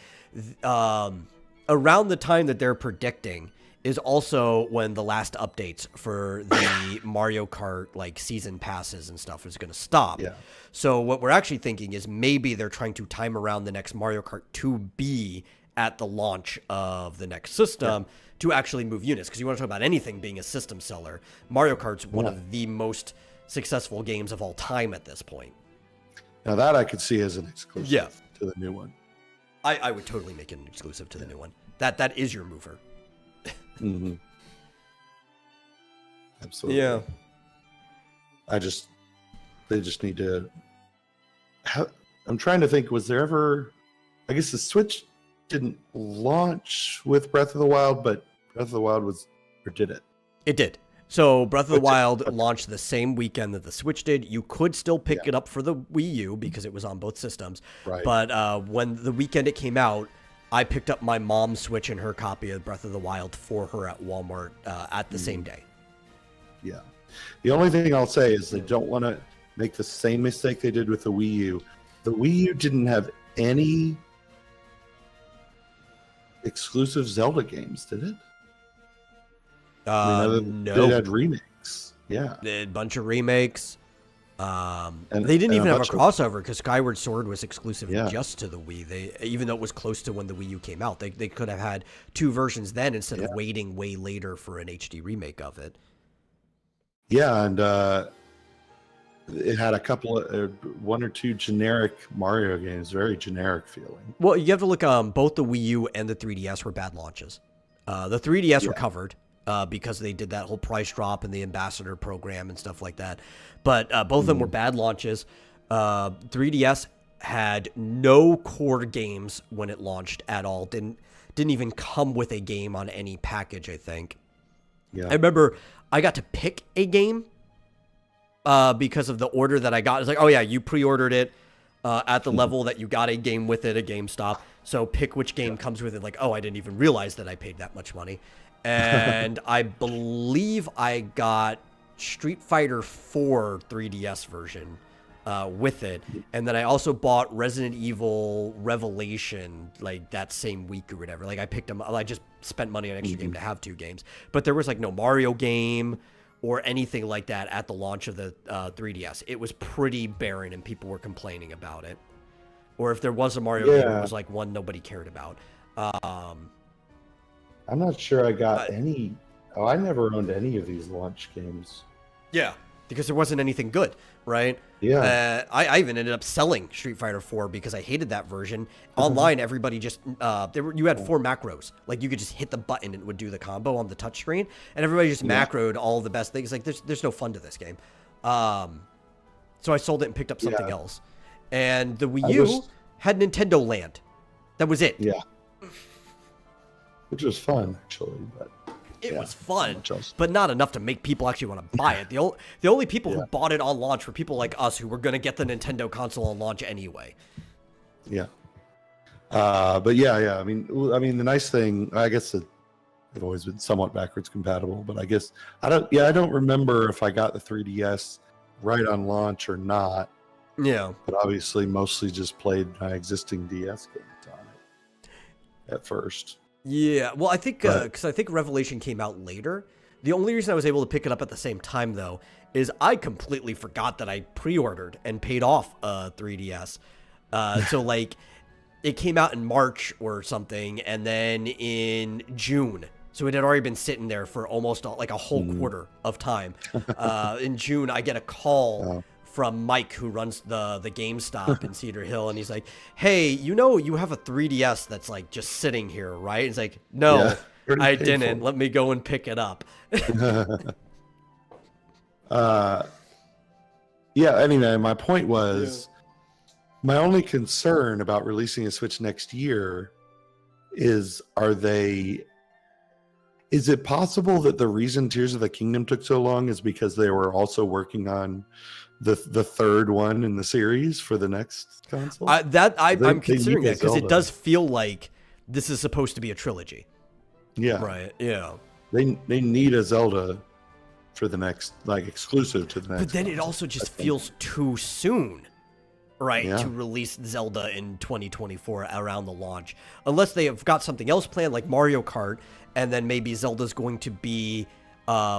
Around the time that they're predicting is also when the last updates for the Mario Kart like season passes and stuff is going to stop. Yeah. So what we're actually thinking is maybe they're trying to time around the next Mario Kart to be at the launch of the next system to actually move units. Because you want to talk about anything being a system seller, Mario Kart's one of the most successful games of all time at this point. Now that I could see as an exclusive to the new one. I would totally make it an exclusive to the new one. That is your mover. Mm-hmm. Absolutely. Yeah. They just need to. I'm trying to think. Was there ever? I guess the Switch didn't launch with Breath of the Wild, but Breath of the Wild was, or did it? It did. So Breath of the Wild launched the same weekend that the Switch did. You could still pick it up for the Wii U because it was on both systems. Right. But when the weekend it came out, I picked up my mom's Switch and her copy of Breath of the Wild for her at Walmart at the same day. Yeah. The only thing I'll say is they don't want to make the same mistake they did with the Wii U. The Wii U didn't have any exclusive Zelda games, did it? No. They had remakes. Yeah. They had a bunch of remakes. And they didn't even have a bunch of- crossover because Skyward Sword was exclusive just to the Wii. Even though it was close to when the Wii U came out, they could have had two versions then instead of waiting way later for an HD remake of it. Yeah, and it had a couple of one or two generic Mario games, very generic feeling. Well, you have to look. Both the Wii U and the 3DS were bad launches. The 3DS recovered because they did that whole price drop and the ambassador program and stuff like that. But both of them were bad launches. 3DS had no core games when it launched at all. Didn't even come with a game on any package, I think. Yeah. I remember I got to pick a game because of the order that I got. It's like, oh yeah, you pre-ordered it at the level that you got a game with it at GameStop. So pick which game comes with it. Like, oh, I didn't even realize that I paid that much money. And I believe I got Street Fighter 4 3DS version with it. And then I also bought Resident Evil Revelation like that same week or whatever. Like I picked them. I just spent money on an extra game to have two games. But there was like no Mario game or anything like that at the launch of the 3DS. It was pretty barren and people were complaining about it. Or if there was a Mario game, it was like one nobody cared about. I'm not sure I got any. Oh, I never owned any of these launch games. Yeah, because there wasn't anything good, right? Yeah. I even ended up selling Street Fighter 4 because I hated that version. Online, everybody just you had 4 macros. Like you could just hit the button and it would do the combo on the touchscreen, and everybody just macroed all the best things. Like there's no fun to this game. So I sold it and picked up something else. And the Wii U had Nintendo Land. That was it. Yeah. Which was fun, actually, but it was fun, but not enough to make people actually want to buy it. The only people who bought it on launch were people like us who were going to get the Nintendo console on launch anyway. Yeah. But yeah. I mean, the nice thing, I guess they've always been somewhat backwards compatible, but I guess I don't remember if I got the 3DS right on launch or not. Yeah. But obviously, mostly just played my existing DS games on it at first. Yeah, well, I think because I think Revelation came out later. The only reason I was able to pick it up at the same time, though, is I completely forgot that I pre-ordered and paid off a 3DS. So, like, it came out in March or something, and then in June. So it had already been sitting there for almost like a whole quarter of time. In June, I get a call from Mike, who runs the GameStop in Cedar Hill, and he's like, hey, you have a 3DS that's like just sitting here, right? It's like, no, I didn't. Let me go and pick it up. Yeah, anyway, my point was, my only concern about releasing a Switch next year is, is it possible that the reason Tears of the Kingdom took so long is because they were also working on the third one in the series for the next console? I'm considering that because it does feel like this is supposed to be a trilogy. Yeah. Right. Yeah. They need a Zelda for the next, like, exclusive to the next. But then it also just feels too soon, right, Yeah. to release Zelda in 2024 around the launch. Unless they have got something else planned, like Mario Kart, and then maybe Zelda's going to be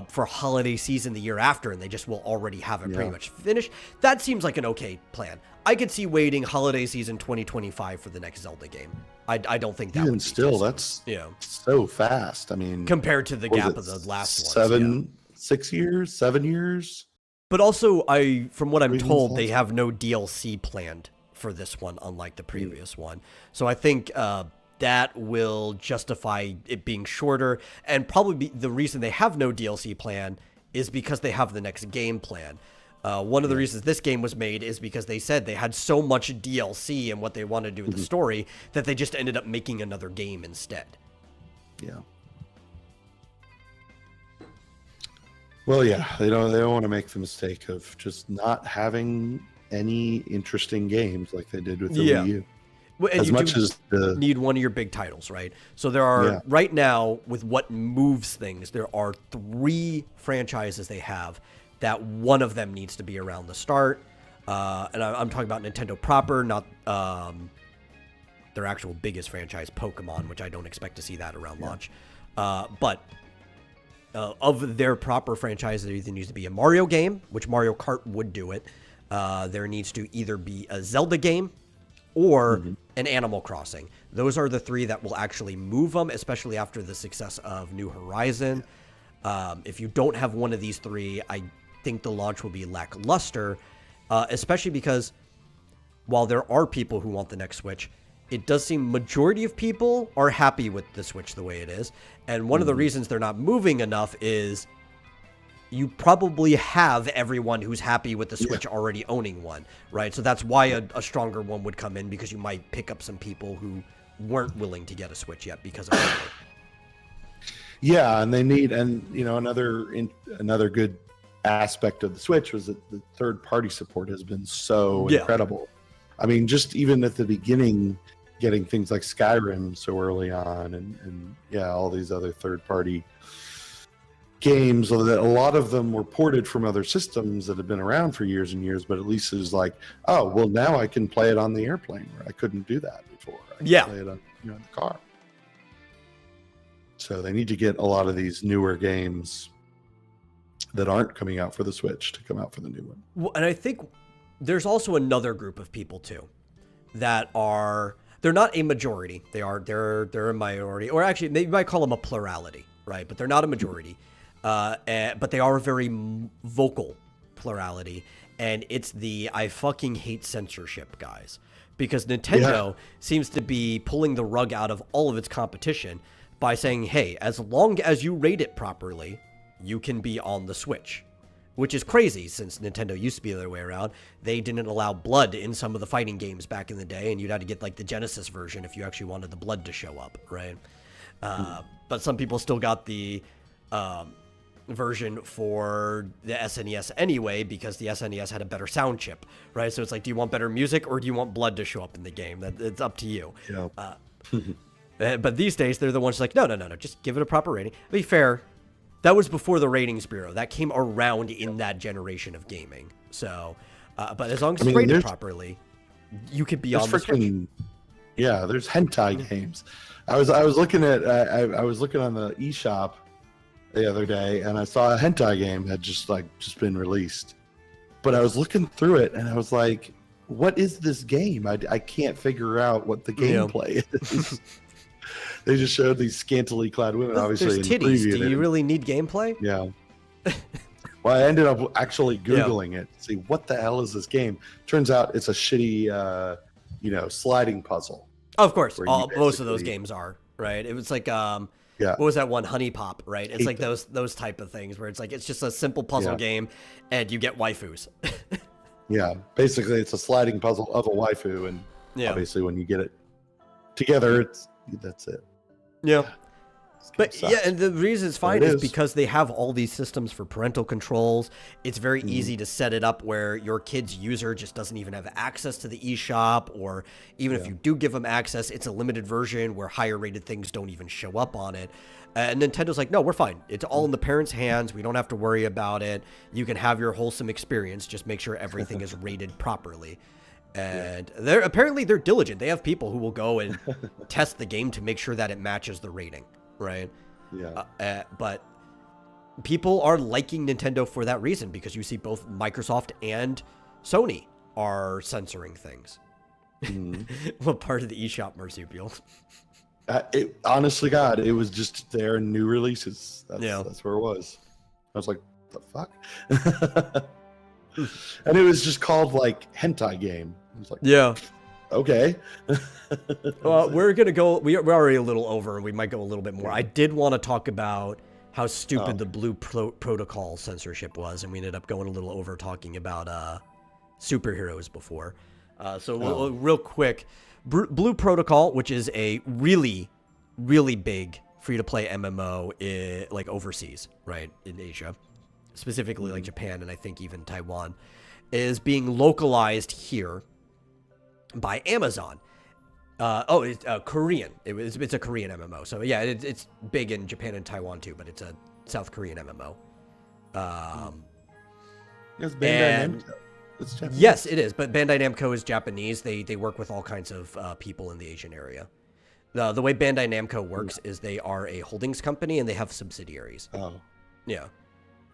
for holiday season the year after, and they just will already have it pretty much finished. That seems like an okay plan. I could see waiting holiday season 2025 for the next Zelda game. I don't think that Even would be still, too that's soon. so fast. I mean, Compared to the what was gap it, of the last one. 6 years, 7 years. But also, from what I'm Reasons told, they also. have no DLC planned for this one, unlike the previous one. So I think that will justify it being shorter. And probably the reason they have no DLC plan is because they have the next game plan. One of the reasons this game was made is because they said they had so much DLC and what they wanted to do with the story that they just ended up making another game instead. Yeah. Well, yeah, they don't want to make the mistake of just not having any interesting games like they did with the Wii U. Well, and As you much do as the need one of your big titles, right? So there are right now, with what moves things, there are 3 franchises they have that one of them needs to be around the start. And I'm talking about Nintendo proper, not their actual biggest franchise, Pokemon, which I don't expect to see that around launch. But of their proper franchise, there either needs to be a Mario game, which Mario Kart would do it. There needs to either be a Zelda game or an Animal Crossing. Those are the 3 that will actually move them, especially after the success of New Horizon. If you don't have one of these 3, I think the launch will be lackluster, especially because while there are people who want the next Switch, it does seem majority of people are happy with the Switch the way it is. And one of the reasons they're not moving enough is you probably have everyone who's happy with the Switch already owning one, right? So that's why a stronger one would come in, because you might pick up some people who weren't willing to get a Switch yet because of it. Yeah, and they need, and you know, another good aspect of the Switch was that the third-party support has been so incredible. I mean, just even at the beginning, getting things like Skyrim so early on, and all these other third-party games, so that a lot of them were ported from other systems that have been around for years and years, but at least it was like, oh, well, now I can play it on the airplane where I couldn't do that before. I can play it on, in the car. So they need to get a lot of these newer games that aren't coming out for the Switch to come out for the new one. Well, and I think there's also another group of people too that are, they're not a majority. They're a minority, or actually maybe you might call them a plurality, right? But they're not a majority. But they are a very vocal plurality, and it's the I fucking hate censorship guys, because Nintendo seems to be pulling the rug out of all of its competition by saying, hey, as long as you rate it properly, you can be on the Switch, which is crazy since Nintendo used to be the other way around. They didn't allow blood in some of the fighting games back in the day, and you'd have to get like the Genesis version if you actually wanted the blood to show up, right? But some people still got the version for the SNES anyway, because the SNES had a better sound chip, right? So it's like, do you want better music or do you want blood to show up in the game? It's up to you. But these days, they're the ones like, no, just give it a proper rating. To be fair, that was before the ratings bureau. That came around in that generation of gaming. So, but as long as it's rated properly, you could be on the Switch. Yeah, there's hentai games. I was looking at I was looking on the eShop the other day, and I saw a hentai game had just been released. But I was looking through it, and I was like, "What is this game? I can't figure out what the gameplay is." They just showed these scantily clad women, obviously. There's titties. Do you really need gameplay? Yeah. Well, I ended up actually Googling it to see what the hell is this game. Turns out it's a shitty, sliding puzzle. Of course, most of those games are, right? It was like, what was that one, Honey Pop, right? It's like those type of things where it's like it's just a simple puzzle game, and you get waifus. Yeah, basically it's a sliding puzzle of a waifu, and obviously when you get it together, that's it. Yeah. But yeah, and the reason it's fine is because they have all these systems for parental controls. It's very easy to set it up where your kid's user just doesn't even have access to the eShop, or even if you do give them access, it's a limited version where higher rated things don't even show up on it. And Nintendo's like, no, we're fine. It's all in the parents' hands. We don't have to worry about it. You can have your wholesome experience. Just make sure everything is rated properly. And apparently they're diligent. They have people who will go and test the game to make sure that it matches the rating, right? Yeah. But people are liking Nintendo for that reason, because you see both Microsoft and Sony are censoring things. What part of the eShop, Marsupial? Honestly, God, it was just their new releases. That's where it was. I was like, the fuck? And it was just called like hentai game. I was like, okay. Well, we're gonna go. We're already a little over, and we might go a little bit more. I did want to talk about how stupid the Blue Protocol censorship was, and we ended up going a little over talking about superheroes before. Real quick, Blue Protocol, which is a really, really big free-to-play MMO, like overseas, right, in Asia, specifically like Japan and I think even Taiwan, is being localized here by Amazon. It's Korean. It's a Korean MMO. So yeah, it's big in Japan and Taiwan too, but it's a South Korean MMO. It's Bandai Namco. Yes, it is. But Bandai Namco is Japanese. They work with all kinds of people in the Asian area. The way Bandai Namco works is they are a holdings company and they have subsidiaries. Oh. Yeah.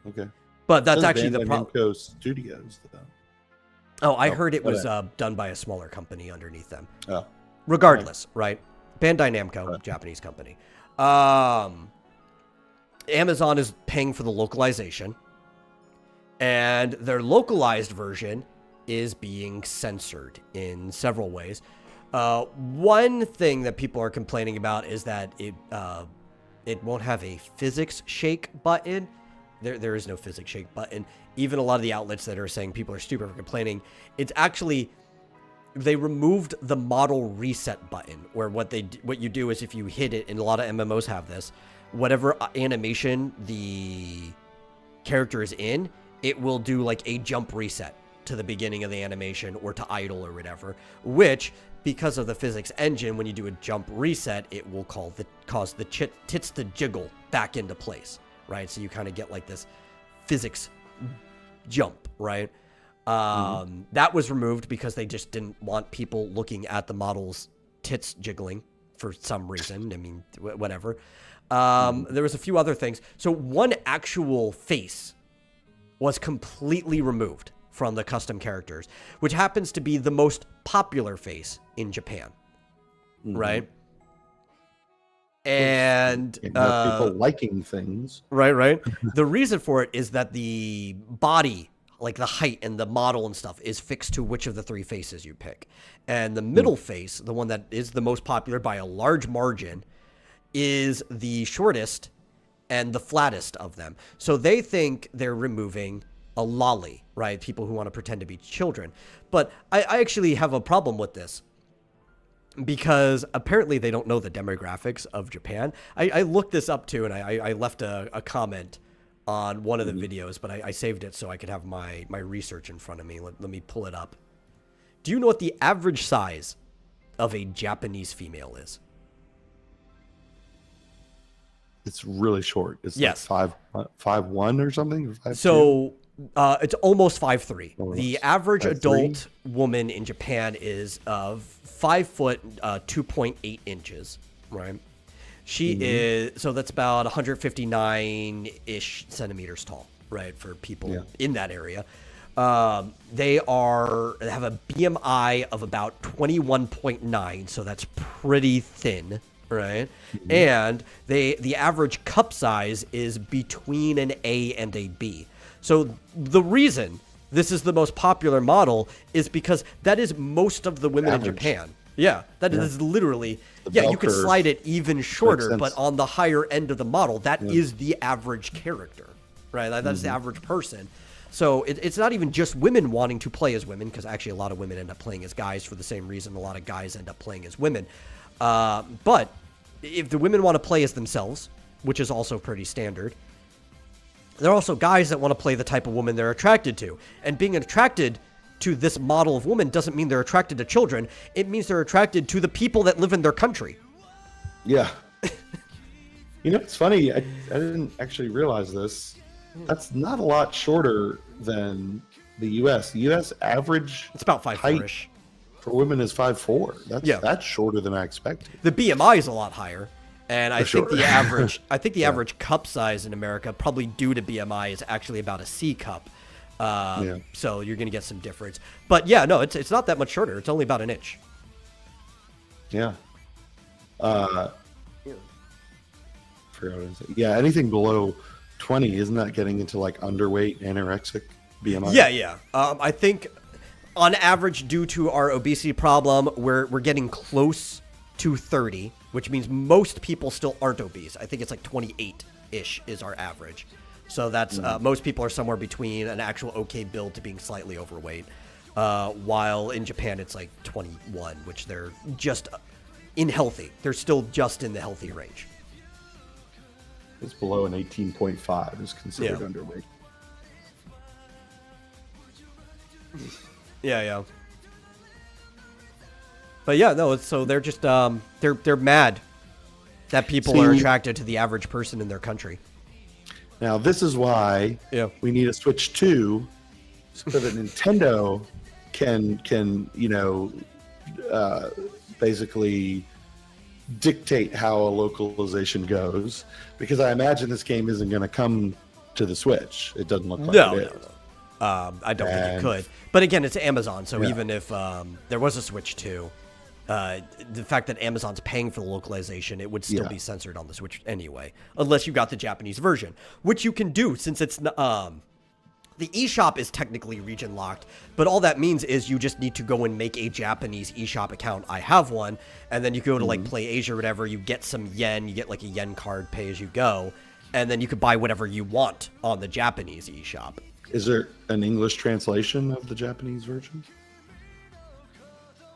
Okay. But that's actually Bandai the problem. Namco Studios, though. Oh, I heard it was done by a smaller company underneath them. Oh. Regardless, right? Bandai Namco, Japanese company. Amazon is paying for the localization, and their localized version is being censored in several ways. One thing that people are complaining about is that it won't have a physics shake button. There is no physics shake button. Even a lot of the outlets that are saying people are stupid for complaining, it's actually, they removed the model reset button, where what you do is if you hit it, and a lot of MMOs have this, whatever animation the character is in, it will do like a jump reset to the beginning of the animation or to idle or whatever, which, because of the physics engine, when you do a jump reset, it will cause the tits to jiggle back into place, right? So you kind of get like this physics jump, right? That was removed because they just didn't want people looking at the model's tits jiggling for some reason. I mean, whatever. There was a few other things. So one actual face was completely removed from the custom characters, which happens to be the most popular face in Japan, right? And people liking things. Right. The reason for it is that the body, like the height and the model and stuff, is fixed to which of the three faces you pick. And the middle face, the one that is the most popular by a large margin, is the shortest and the flattest of them. So they think they're removing a lolly, right? People who want to pretend to be children. But I actually have a problem with this, because apparently they don't know the demographics of Japan. I looked this up too, and I left a comment on one of the videos, but I saved it so I could have my research in front of me. Let me pull it up. Do you know what the average size of a Japanese female is? It's really short. It's yes. Like 5'1" or something? 5'2"? So it's almost 5'3". The average 5'3" adult woman in Japan is 5 foot 2.8 inches, right? She is, so that's about 159-ish centimeters tall, right, for people in that area. They have a BMI of about 21.9, so that's pretty thin, right? And the average cup size is between an A and a B. So the reason this is the most popular model is because that is most of the women in Japan. Yeah, that is literally, you could slide it even shorter, but on the higher end of the model, that is the average character, right? That's the average person. So it's not even just women wanting to play as women, because actually a lot of women end up playing as guys for the same reason a lot of guys end up playing as women. But if the women want to play as themselves, which is also pretty standard. There are also guys that want to play the type of woman they're attracted to. And being attracted to this model of woman doesn't mean they're attracted to children. It means they're attracted to the people that live in their country. Yeah. It's funny. I didn't actually realize this. That's not a lot shorter than the U.S. The U.S. average It's about 5'4"-ish. for women is 5'4". That's shorter than I expected. The BMI is a lot higher. And I think sure. the average cup size in America, probably due to BMI, is actually about a C cup. So you're going to get some difference. But yeah, no, it's not that much shorter. It's only about an inch. Yeah. Forgot what I was saying. Yeah, anything below 20, isn't that getting into like underweight, anorexic BMI? Yeah. I think on average, due to our obesity problem, we're getting close to 30, which means most people still aren't obese. I think it's like 28-ish is our average. So that's most people are somewhere between an actual okay build to being slightly overweight. While in Japan, it's like 21, which they're just in healthy. They're still just in the healthy range. It's below an 18.5 is considered underweight. Yeah. But yeah, no, so they're just they're mad that people are attracted to the average person in their country. Now this is why we need a Switch 2 so that Nintendo can basically dictate how a localization goes, because I imagine this game isn't going to come to the Switch. It doesn't look like it is. No. I don't think it could. But again, it's Amazon, so even if there was a Switch 2, the fact that Amazon's paying for the localization, it would still be censored on the Switch anyway, unless you got the Japanese version, which you can do since it's the eShop is technically region locked, but all that means is you just need to go and make a Japanese eShop account. I have one, and then you go to like Play Asia or whatever, you get some yen, you get like a yen card, pay as you go, and then you could buy whatever you want on the Japanese eShop. Is there an English translation of the Japanese version?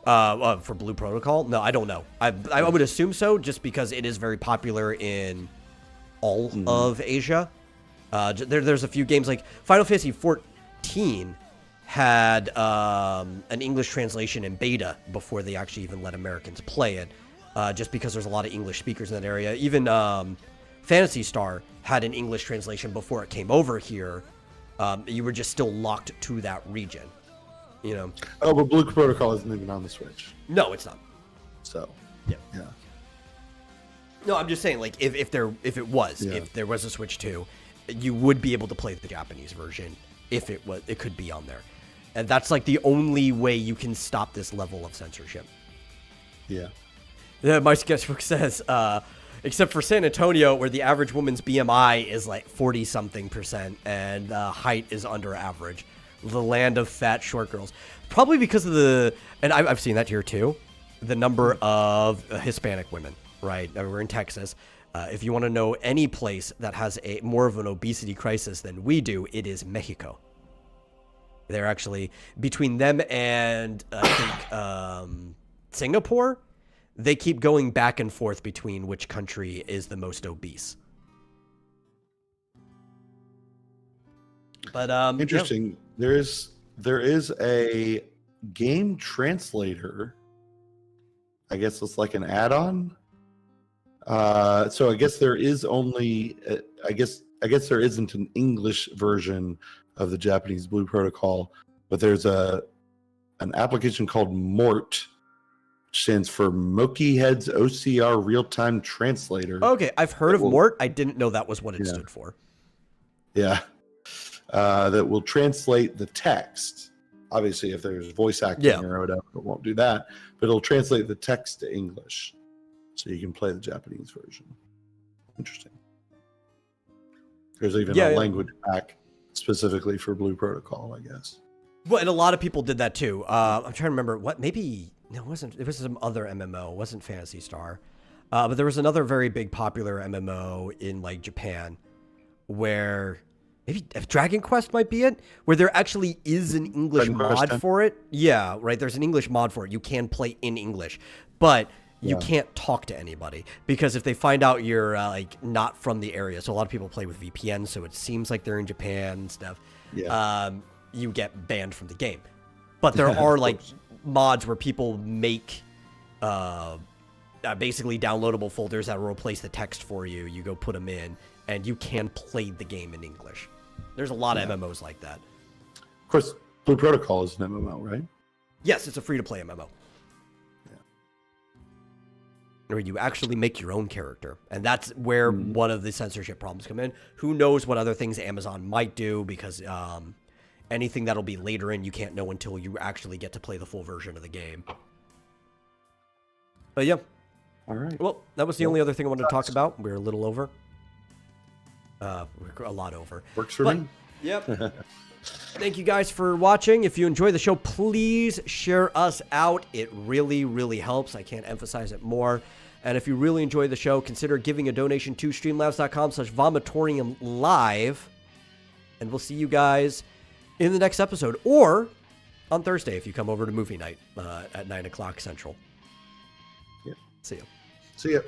For Blue Protocol? No, I don't know. I would assume so, just because it is very popular in all of Asia. There's a few games like Final Fantasy XIV had an English translation in beta before they actually even let Americans play it, just because there's a lot of English speakers in that area. Even Phantasy Star had an English translation before it came over here. You were just still locked to that region, Oh, but Blue Protocol isn't even on the Switch. No, it's not. So yeah. No, I'm just saying, like, if there was a Switch 2, you would be able to play the Japanese version if it could be on there. And that's like the only way you can stop this level of censorship. Yeah. My sketchbook says, except for San Antonio, where the average woman's BMI is like 40-something% and height is under average. The land of fat short girls. Probably because of and I've seen that here too, the number of Hispanic women, right? We're in Texas. If you want to know any place that has more of an obesity crisis than we do, it is Mexico. They're actually, between them and I think Singapore, they keep going back and forth between which country is the most obese. But interesting. There is a game translator. I guess it's like an add-on. So I guess there is only, I guess there isn't an English version of the Japanese Blue Protocol, but there's an application called MORT, which stands for Moki Head's OCR Real-Time Translator. Okay, I've heard of MORT. I didn't know that was what it stood for. Yeah. That will translate the text. Obviously, if there's voice acting or whatever, it won't do that, but it'll translate the text to English. So you can play the Japanese version. Interesting. There's even a language pack specifically for Blue Protocol, I guess. Well, and a lot of people did that too. I'm trying to remember it wasn't. It was some other MMO. It wasn't Phantasy Star. But there was another very big popular MMO in like Japan where maybe Dragon Quest might be it, where there actually is an English mod for it. Yeah, right. There's an English mod for it. You can play in English, but you Yeah. can't talk to anybody, because if they find out you're like not from the area, so a lot of people play with VPN, so it seems like they're in Japan and stuff. Yeah. You get banned from the game. But there are like mods where people make basically downloadable folders that will replace the text for you. You go put them in, and you can play the game in English. There's a lot of MMOs like that. Of course, Blue Protocol is an MMO, right? Yes, it's a free-to-play MMO. Where you actually make your own character. And that's where one of the censorship problems come in. Who knows what other things Amazon might do, because anything that'll be later in, you can't know until you actually get to play the full version of the game. But yeah. All right. Well, that was the only other thing I wanted to talk about. We're a little over. We're a lot over. Works for me. Yep. Thank you guys for watching. If you enjoy the show, please share us out. It really, really helps. I can't emphasize it more. And if you really enjoy the show, consider giving a donation to streamlabs.com/vomitoriumlive. And we'll see you guys in the next episode, or on Thursday if you come over to movie night at 9 o'clock Central. Yep. See you. See ya.